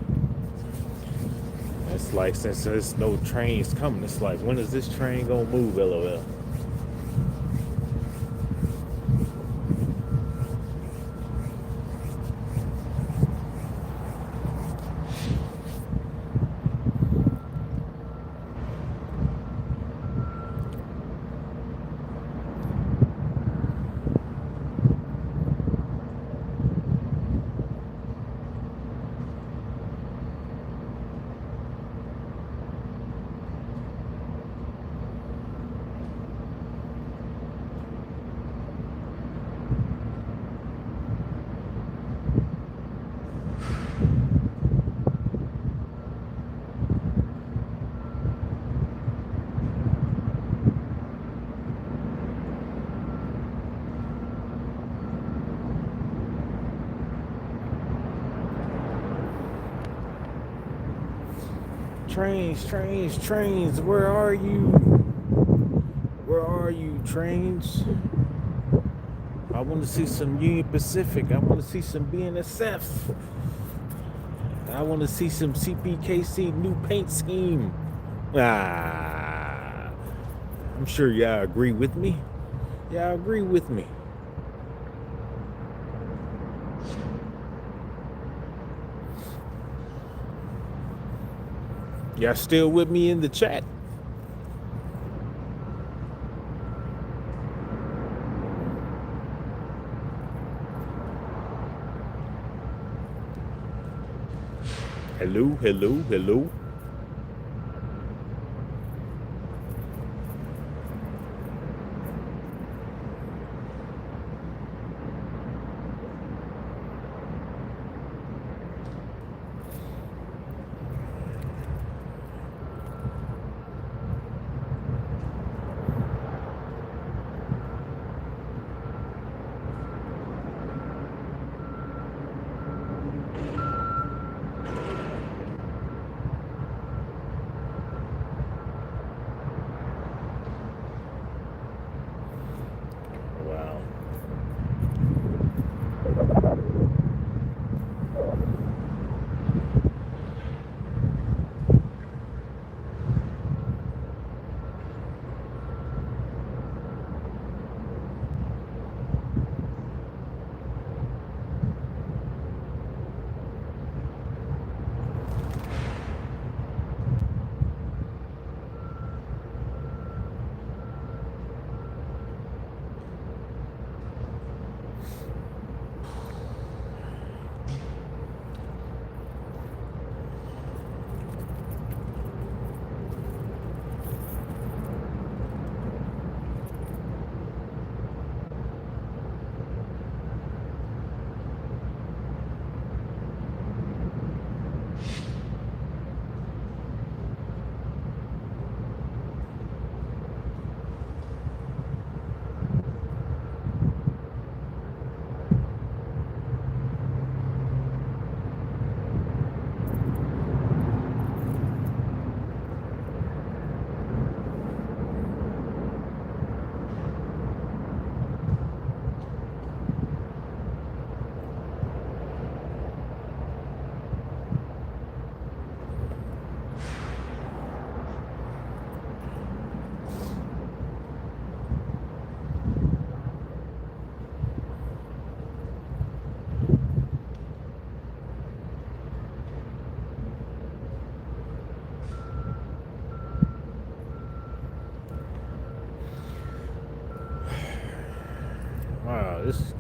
it's like, since there's no trains coming, it's like, when is this train gonna move, LOL? Trains, where are you? Where are you, trains? I want to see some Union Pacific. I want to see some BNSF. I want to see some CPKC new paint scheme. Ah, I'm sure y'all agree with me. Y'all agree with me. Y'all still with me in the chat? Hello, hello, hello.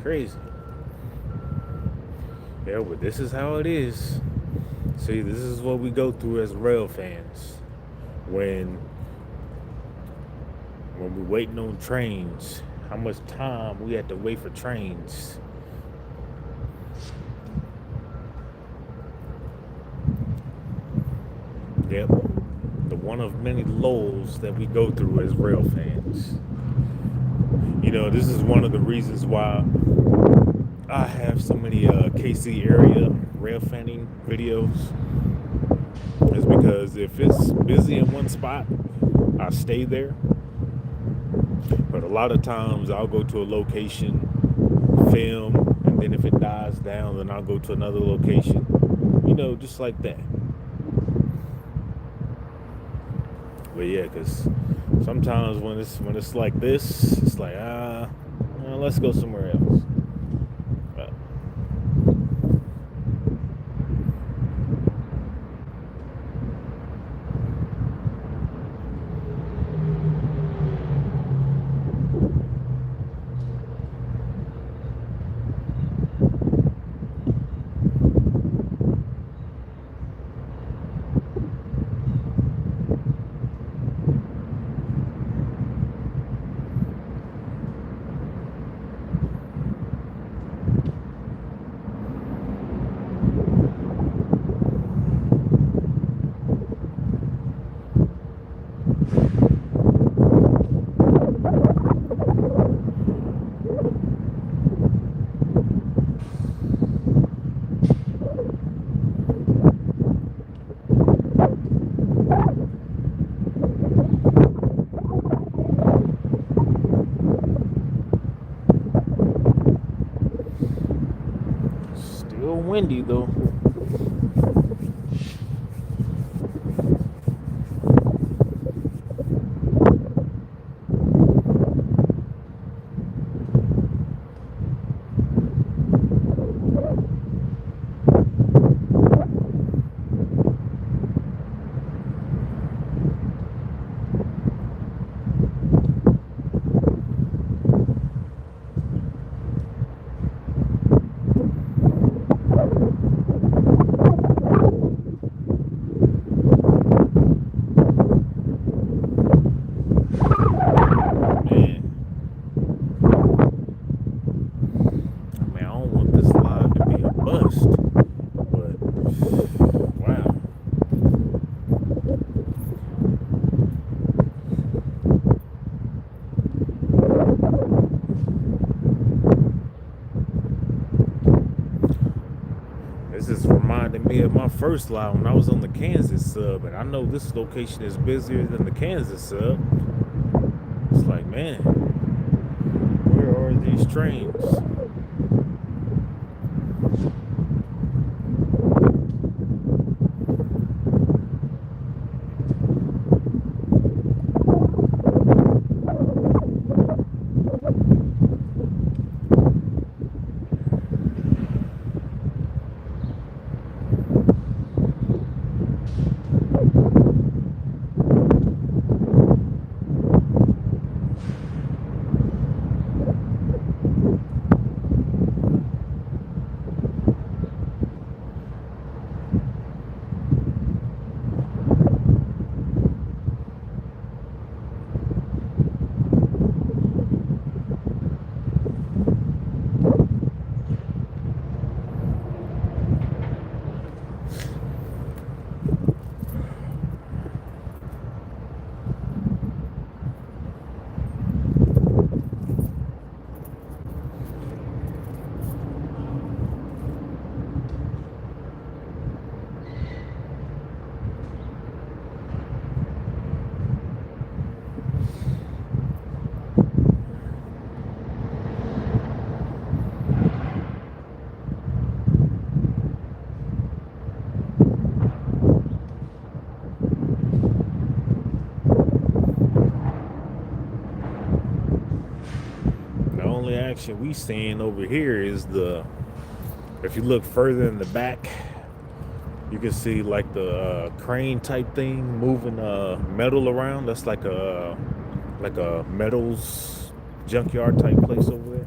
crazy. Yeah, but this is how it is. See, this is what we go through as rail fans. When when we're waiting on trains, how much time we had to wait for trains. Yep. The one of many lows that we go through as rail fans. This is one of the reasons why I have so many KC area rail fanning videos. Is because if it's busy in one spot, I stay there. But a lot of times I'll go to a location, film, and then if it dies down, then I'll go to another location. Just like that. But yeah, because sometimes when it's like this, it's like let's go somewhere else. But still windy though. Man, I don't want this live to be a bust, but wow. This is reminding me of my first live when I was on the Kansas sub, and I know this location is busier than the Kansas sub. It's like, man, where are these trains? The only action we seeing over here is if you look further in the back, you can see like the crane type thing moving metal around. That's like a metals junkyard type place over there.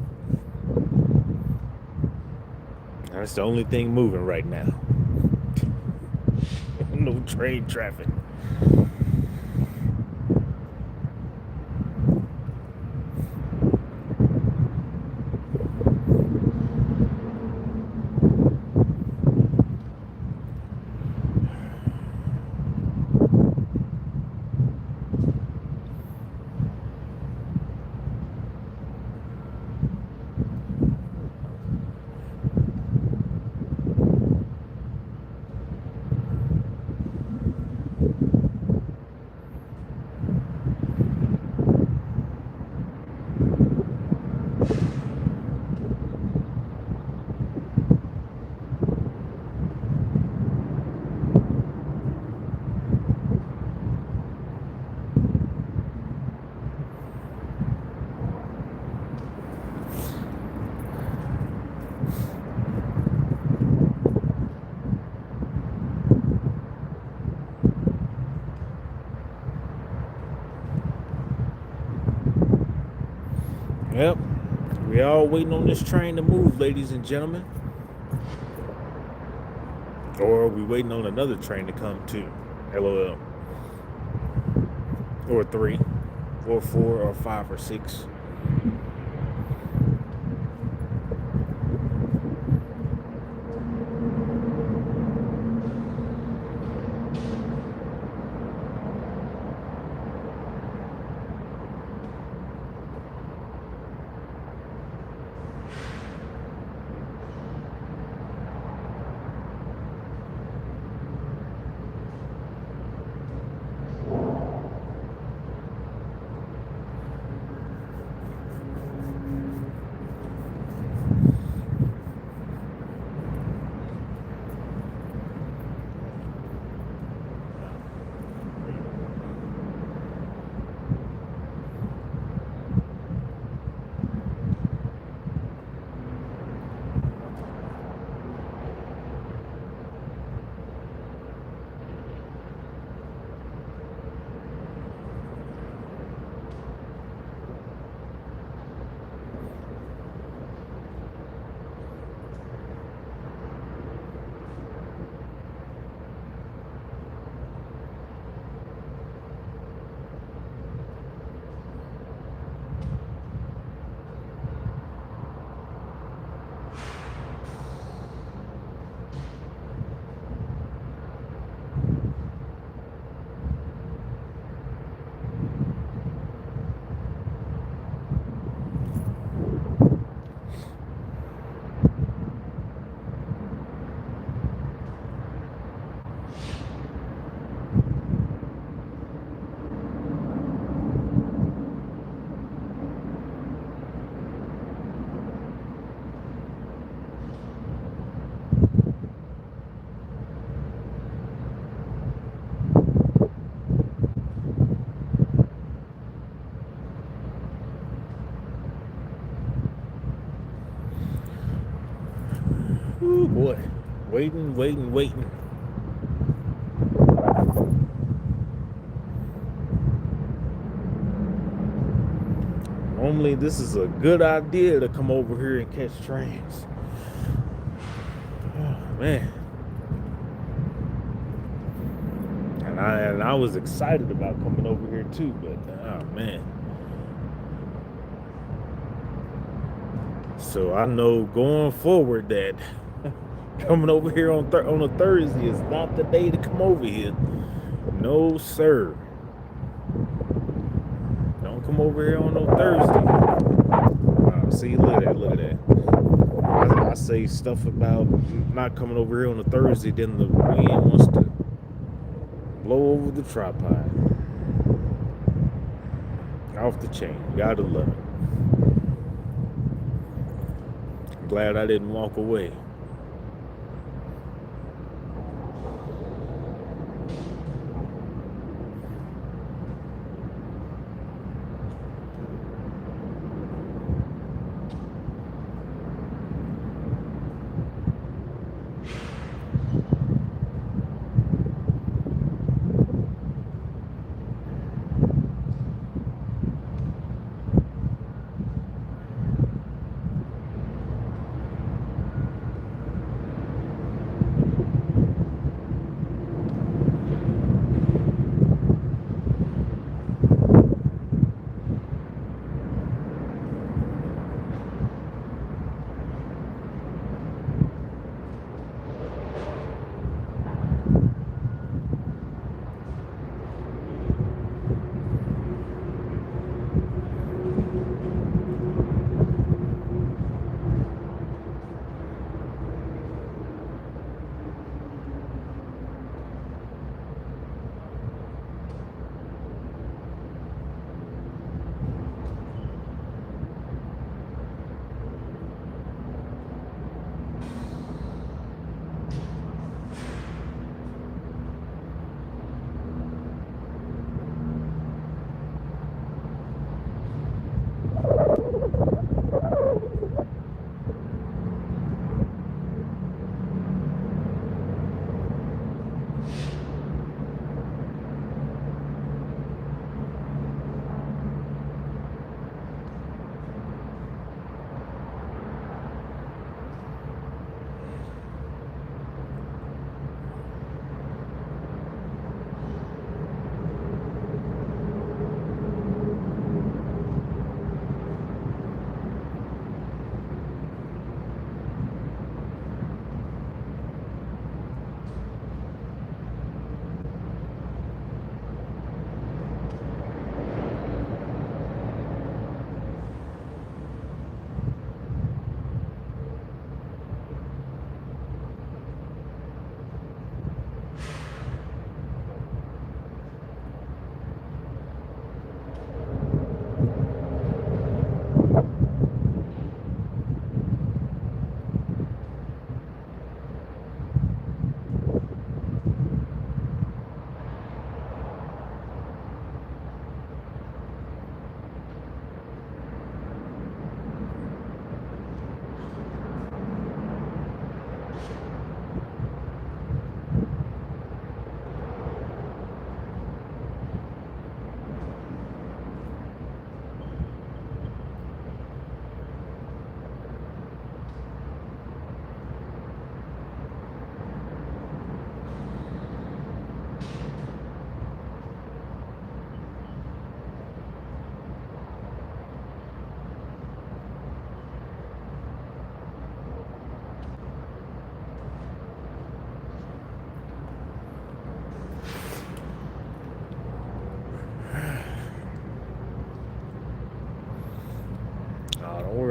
That's the only thing moving right now. No train traffic. Yep. We all waiting on this train to move, ladies and gentlemen. Or are we waiting on another train to come too? LOL. Or 3, or 4, or 5, or 6. Ooh boy. Waiting, waiting, waiting. Normally this is a good idea to come over here and catch trains. Oh, man. And I was excited about coming over here too, but oh man. So I know going forward that coming over here on a Thursday is not the day to come over here. No sir. Don't come over here on no Thursday. See, look at that. I say stuff about not coming over here on a Thursday, then the wind wants to blow over the tripod. Off the chain. Gotta love it. I'm glad I didn't walk away.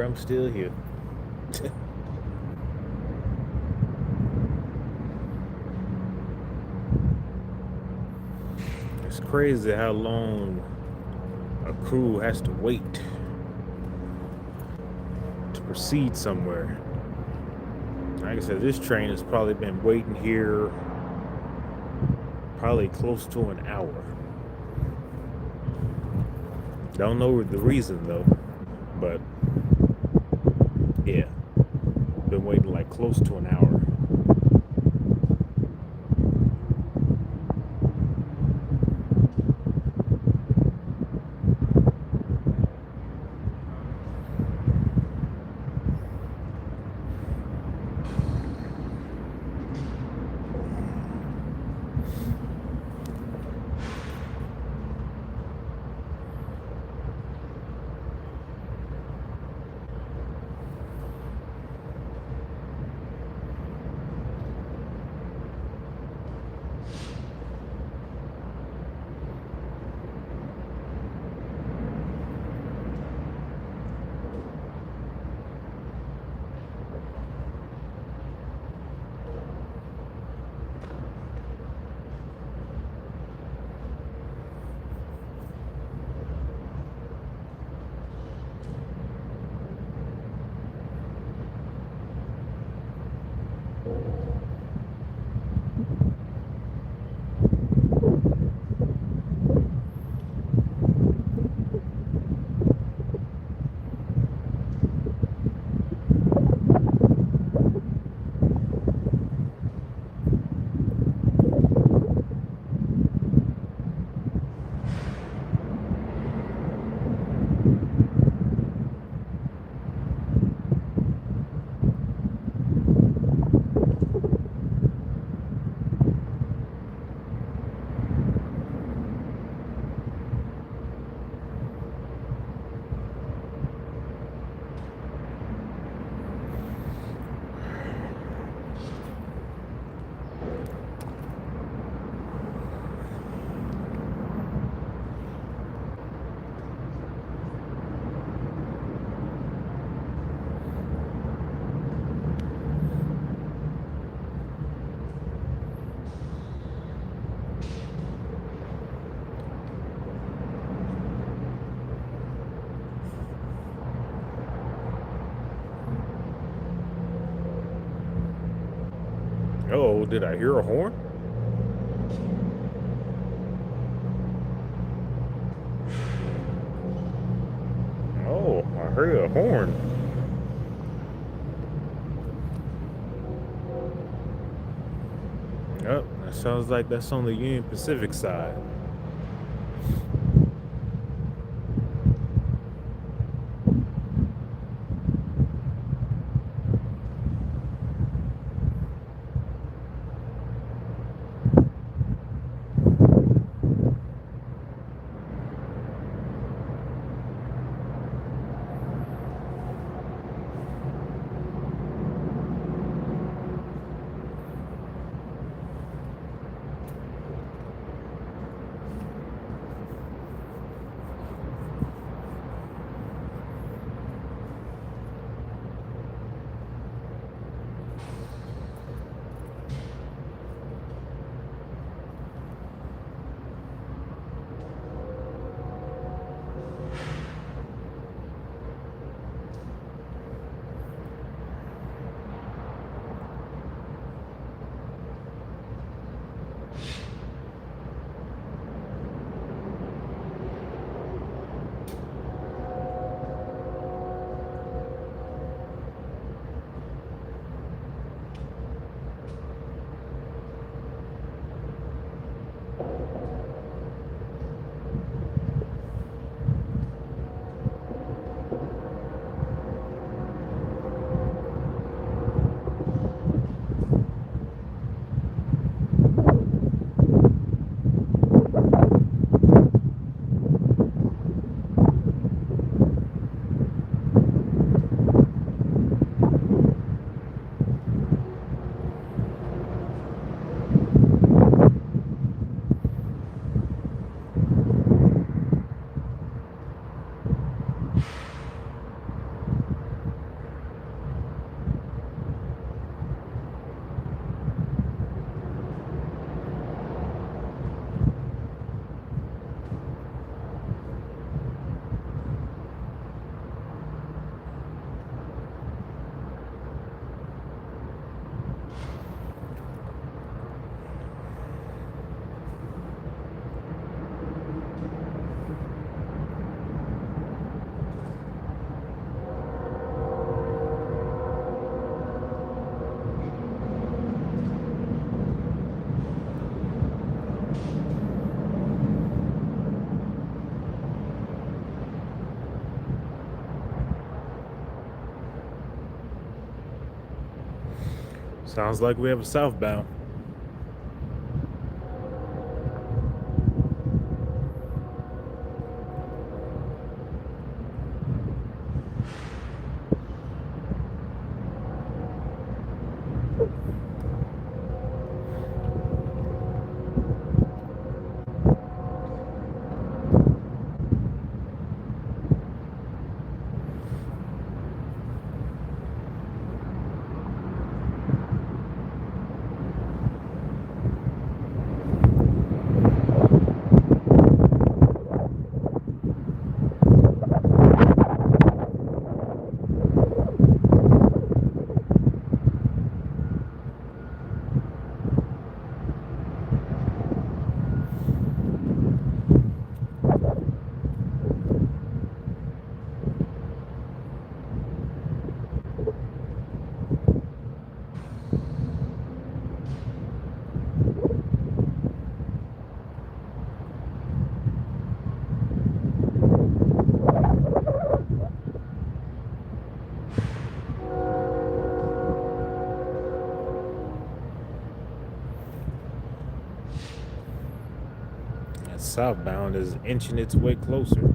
here, I'm still here. It's crazy how long a crew has to wait to proceed somewhere. Like I said, this train has probably been waiting here probably close to an hour. Don't know the reason though, but yeah, been waiting like close to an hour. Oh, did I hear a horn? Oh, I heard a horn. Yep, that sounds like that's on the Union Pacific side. Sounds like we have a southbound. That southbound is inching its way closer.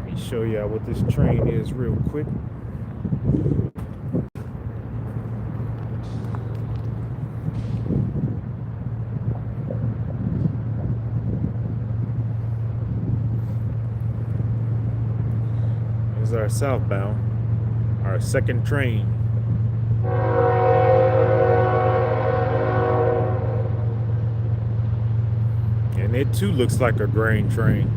Let me show y'all what this train is real quick. This is our southbound, our second train. And it too looks like a grain train.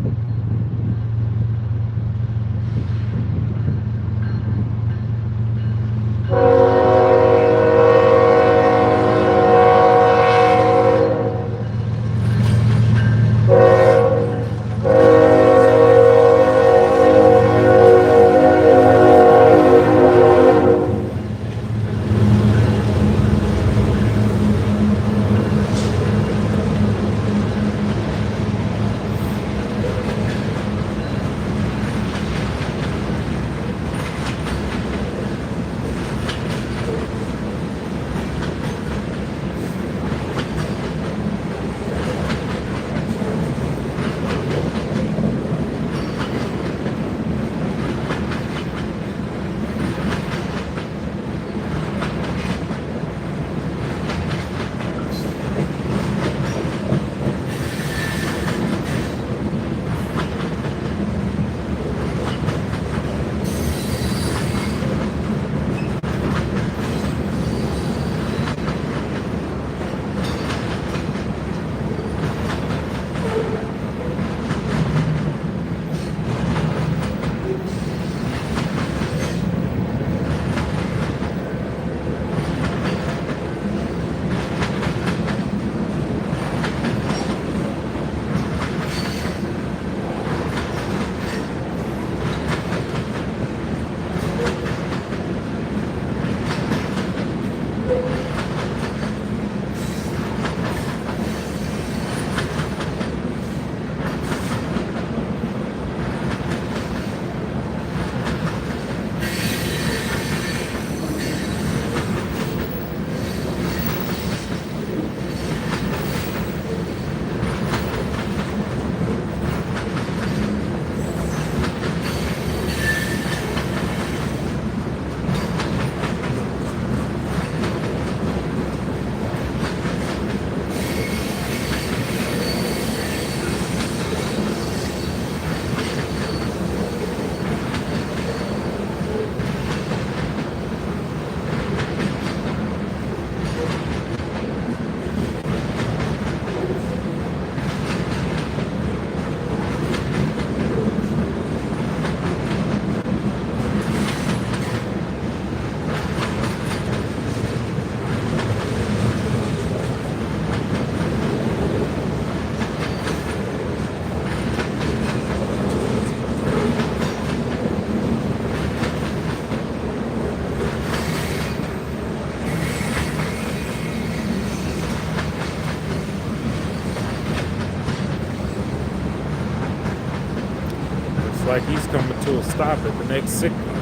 like he's coming to a stop at the next signal.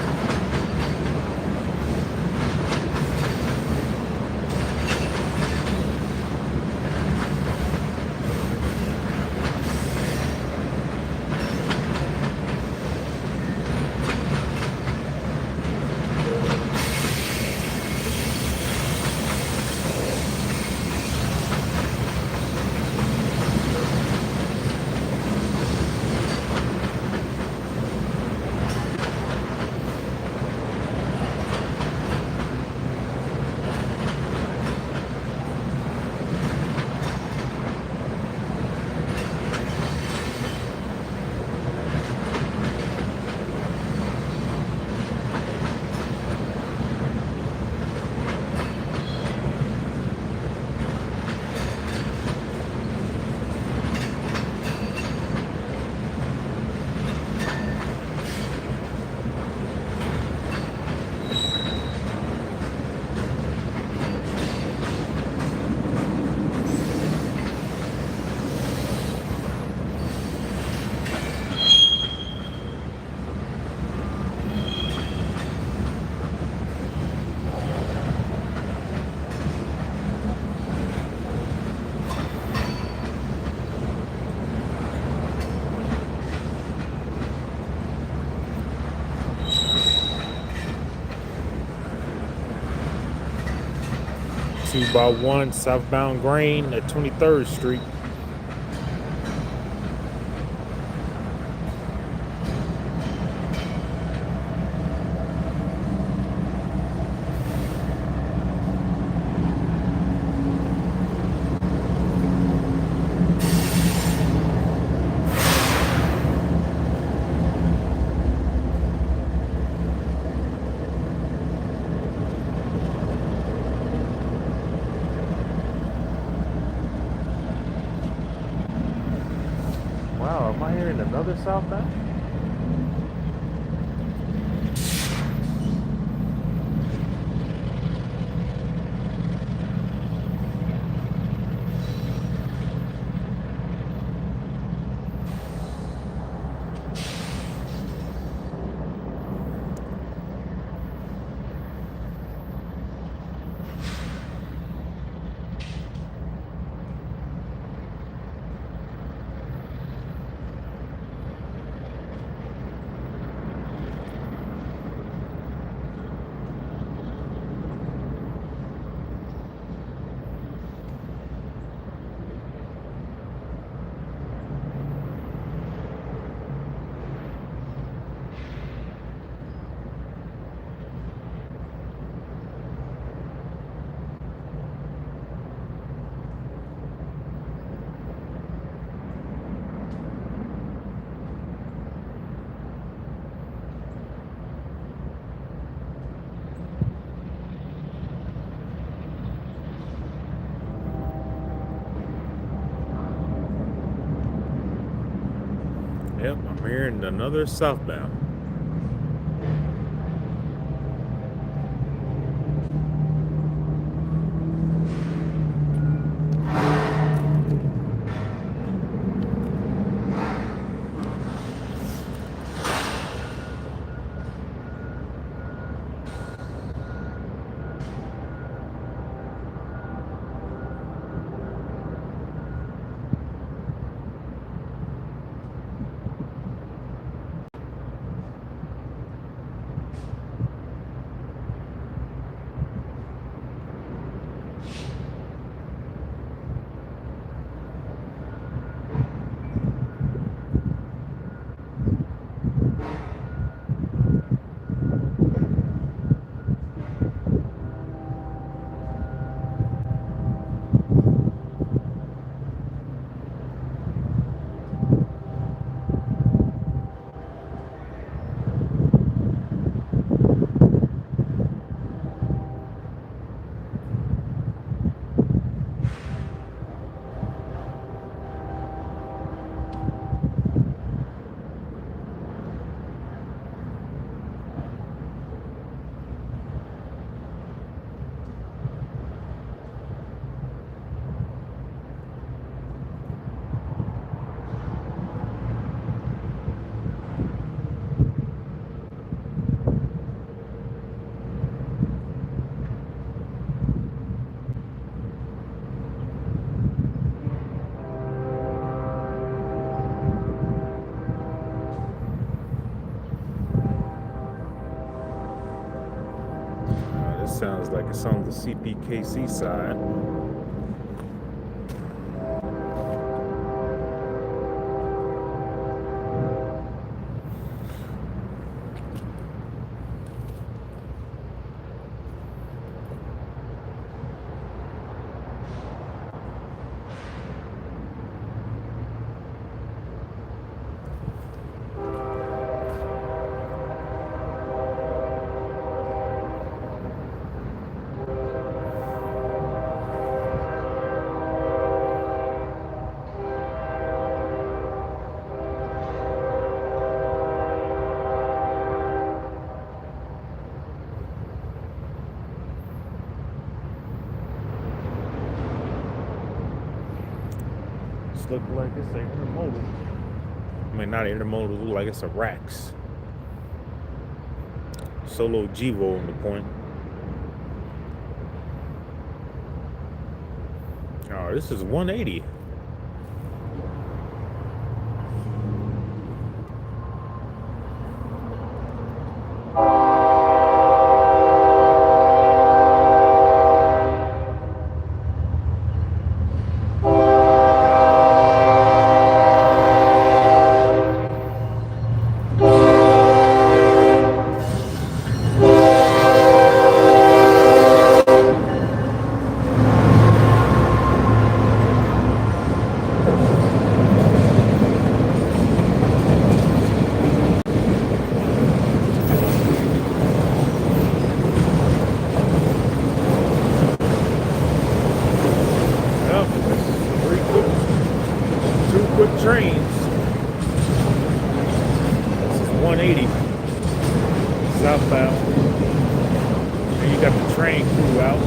Two by one southbound grain at 23rd Street. Wow, am I hearing another southbound? Yep, I'm hearing another southbound. sounds like it's on the CPKC side. This look like it's a intermodal. I mean, not an intermodal, look like it's a Rax. Solo Givo on the point. Oh, this is 180. Well, three quick, two quick trains. This is 180 southbound. And you got the train crew out.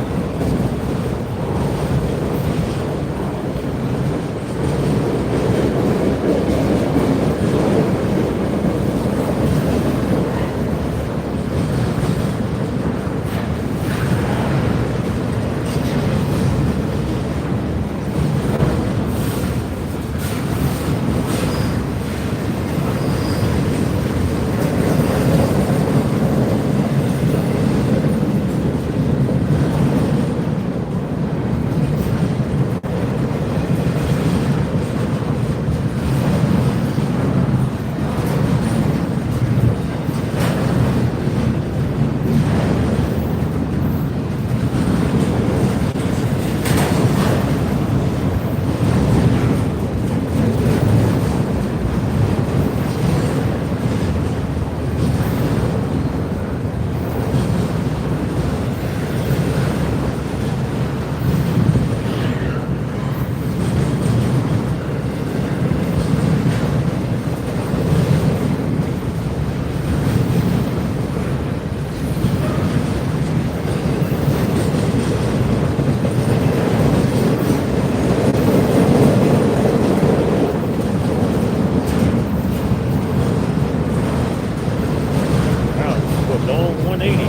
Long 180.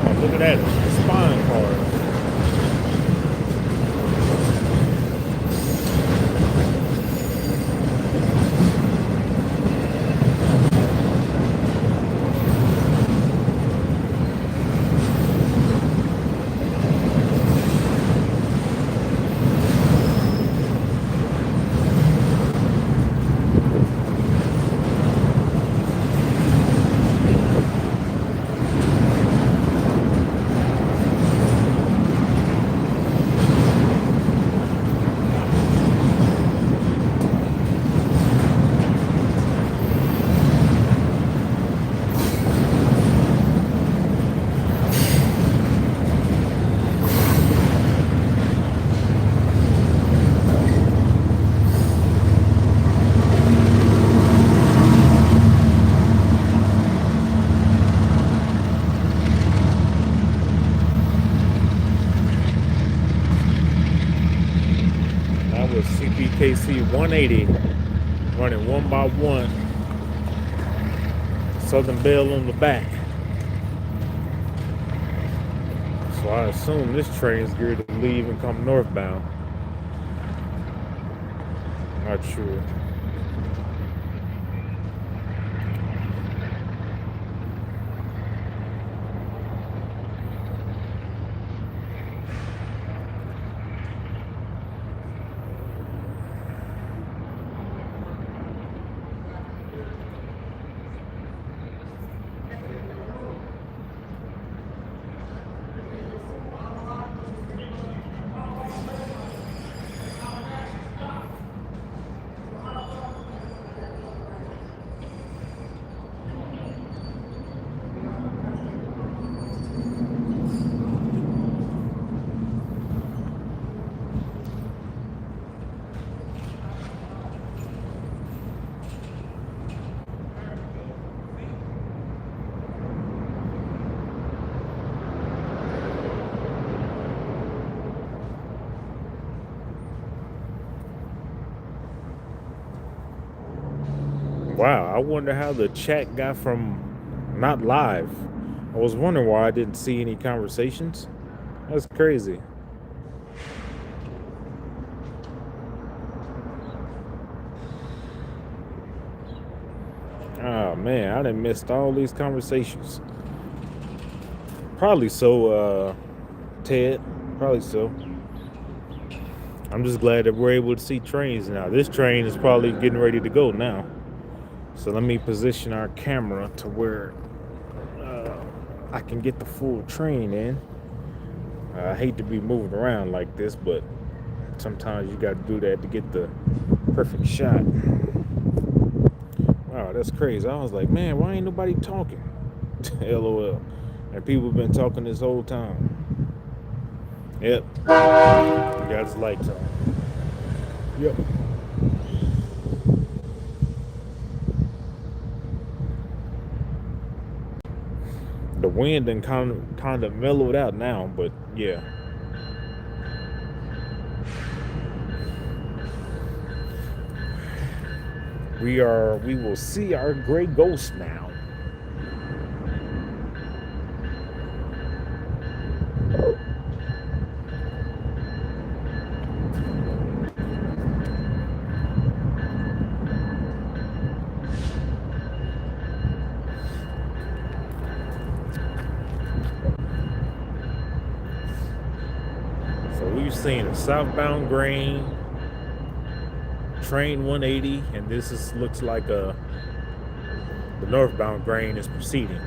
Oh, look at that spine car. CPKC 180 running one by one. Southern Bell on the back. So I assume this train is geared to leave and come northbound. Not sure. Wow, I wonder how the chat got from not live. I was wondering why I didn't see any conversations. That's crazy. Oh man, I done missed all these conversations. Probably so, Ted. Probably so. I'm just glad that we're able to see trains now. This train is probably getting ready to go now. So let me position our camera to where I can get the full train in. I hate to be moving around like this, but sometimes you got to do that to get the perfect shot. Wow, that's crazy. I was like, man, why ain't nobody talking? LOL. And people have been talking this whole time. Yep. He got his lights on. Yep. The wind done kind of mellowed out now, but yeah. We will see our gray ghost now. So we've seen a southbound grain, train 180, and this looks like the northbound grain is proceeding.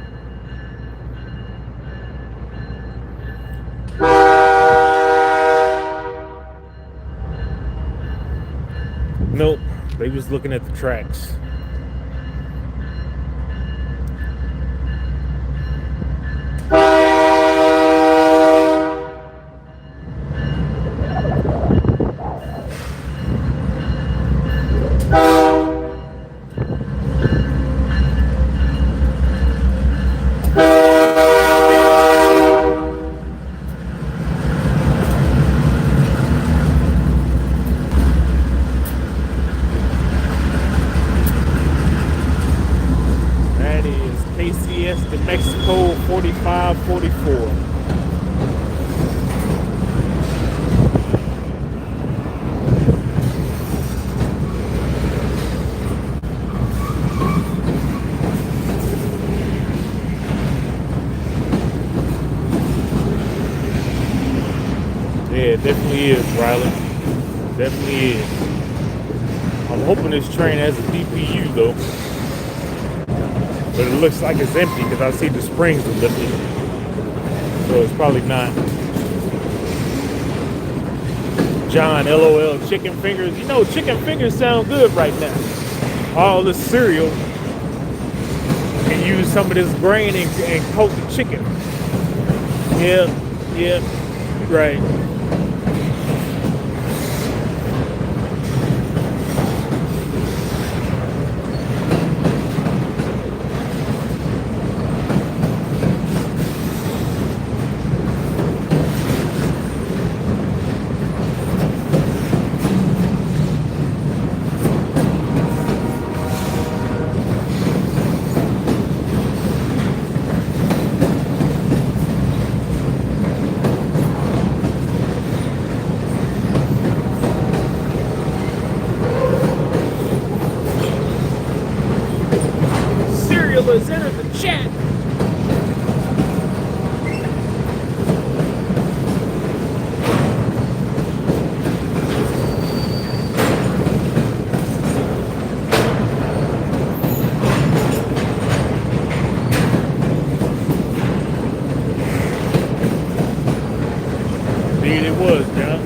Nope, they was looking at the tracks. KCS to Mexico 4544. Yeah, it definitely is, Riley. Definitely is. I'm hoping this train has a DPU though. But it looks like it's empty because I see the springs are lifted. So it's probably not. John, LOL, chicken fingers. You know, chicken fingers sound good right now. All this cereal can use some of this grain and coat the chicken. Yep, right. fellas, enter the chat. Indeed it was, John.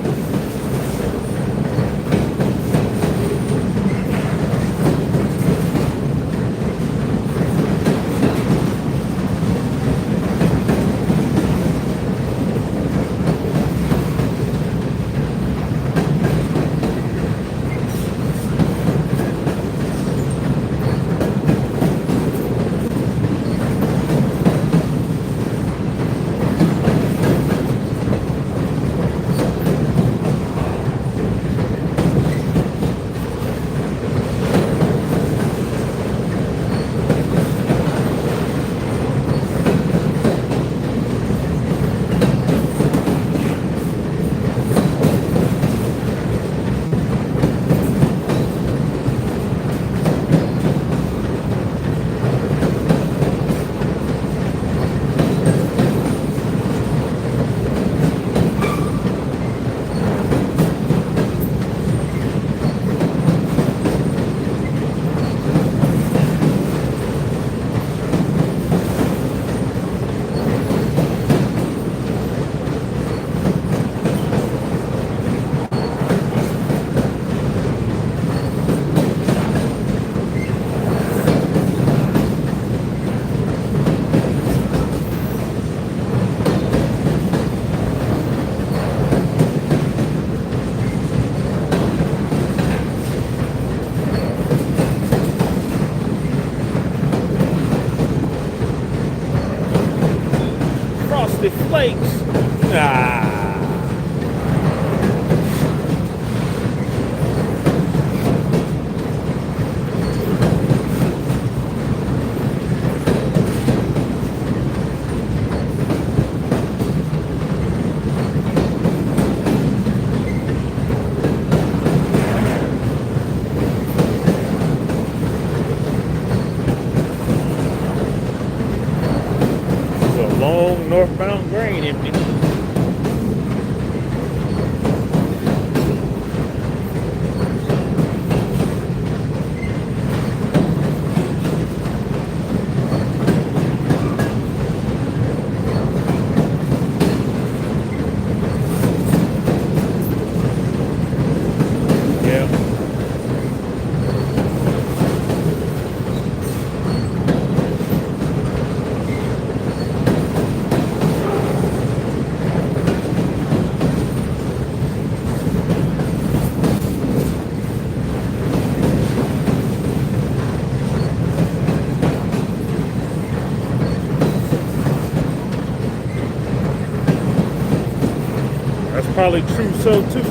Frosted Flakes. Ah. It's a long northbound grain empty. Yeah. That's probably true so too.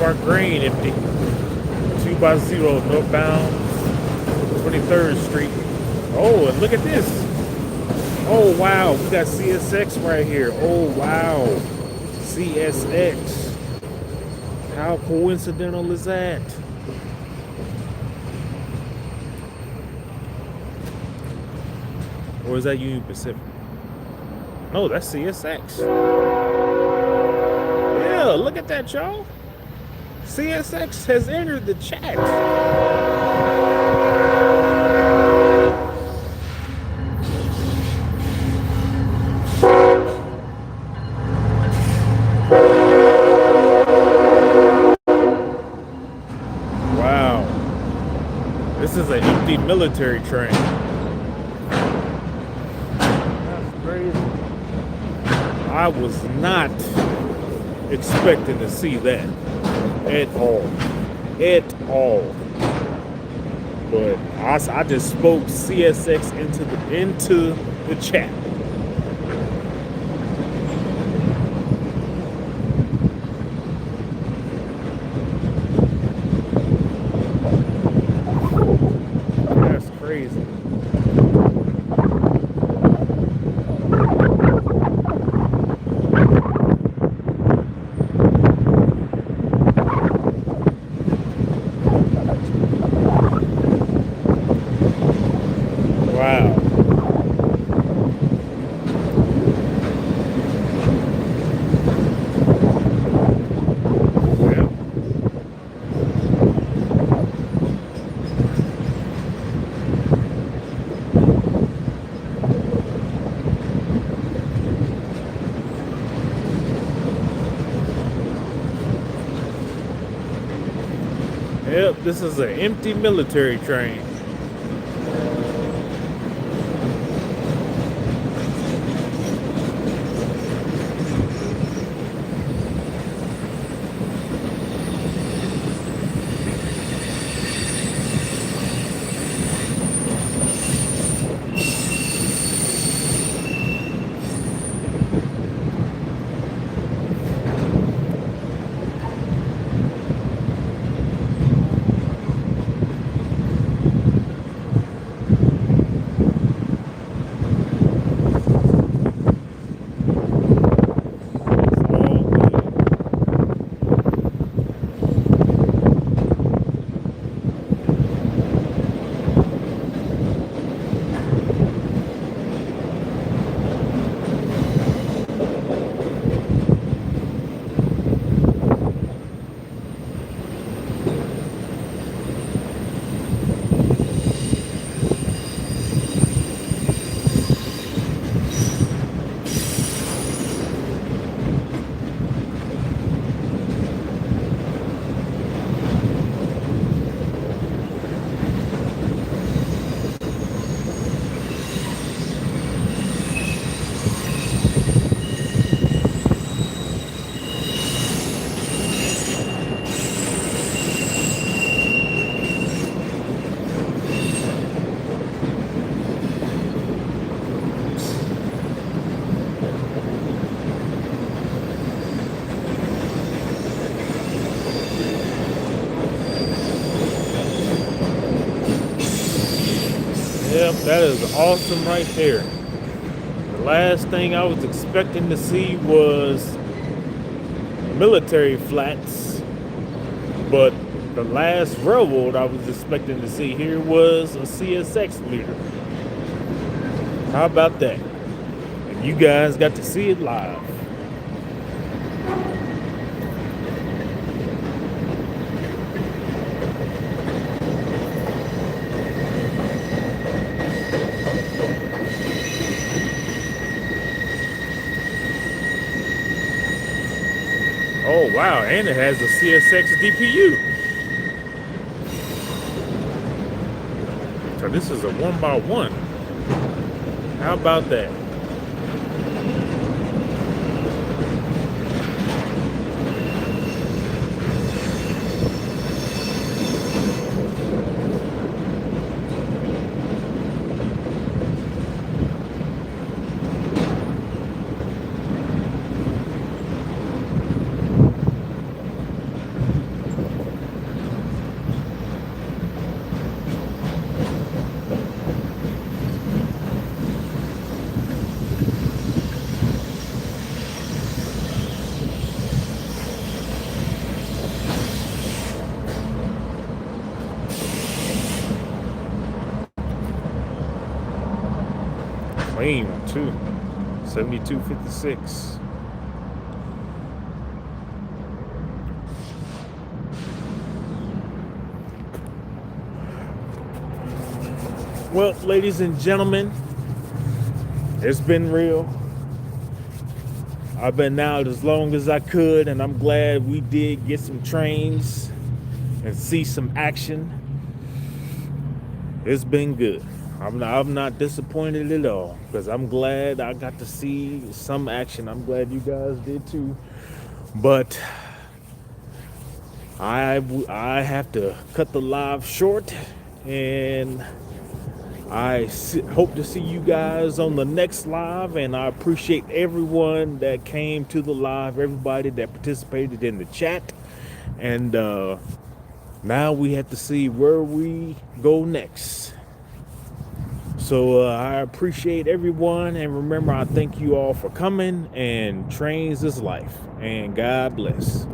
our grain empty. 2x0 northbound 23rd Street. Oh, and look at this. Oh, wow. We got CSX right here. Oh, wow. CSX. How coincidental is that? Or is that Union Pacific? No, that's CSX. Yeah, look at that, y'all. CSX has entered the chat. Wow. This is an empty military train. That's crazy. I was not expecting to see that at all. At all. But I just spoke CSX into the chat. That's crazy. Wow. Yeah. Yep, this is an empty military train. Yep, that is awesome right there. The last thing I was expecting to see was military flats, but the last railroad I was expecting to see here was a CSX leader. How about that? And you guys got to see it live. Oh wow, and it has a CSX DPU. So this is a 1x1. How about that? Clean one too. 72.56. Well, ladies and gentlemen, it's been real. I've been out as long as I could, and I'm glad we did get some trains and see some action. It's been good. I'm not disappointed at all, because I'm glad I got to see some action. I'm glad you guys did too. But I have to cut the live short, and hope to see you guys on the next live, and I appreciate everyone that came to the live, everybody that participated in the chat, and now we have to see where we go next. So I appreciate everyone, and remember, I thank you all for coming, and trains is life, and God bless.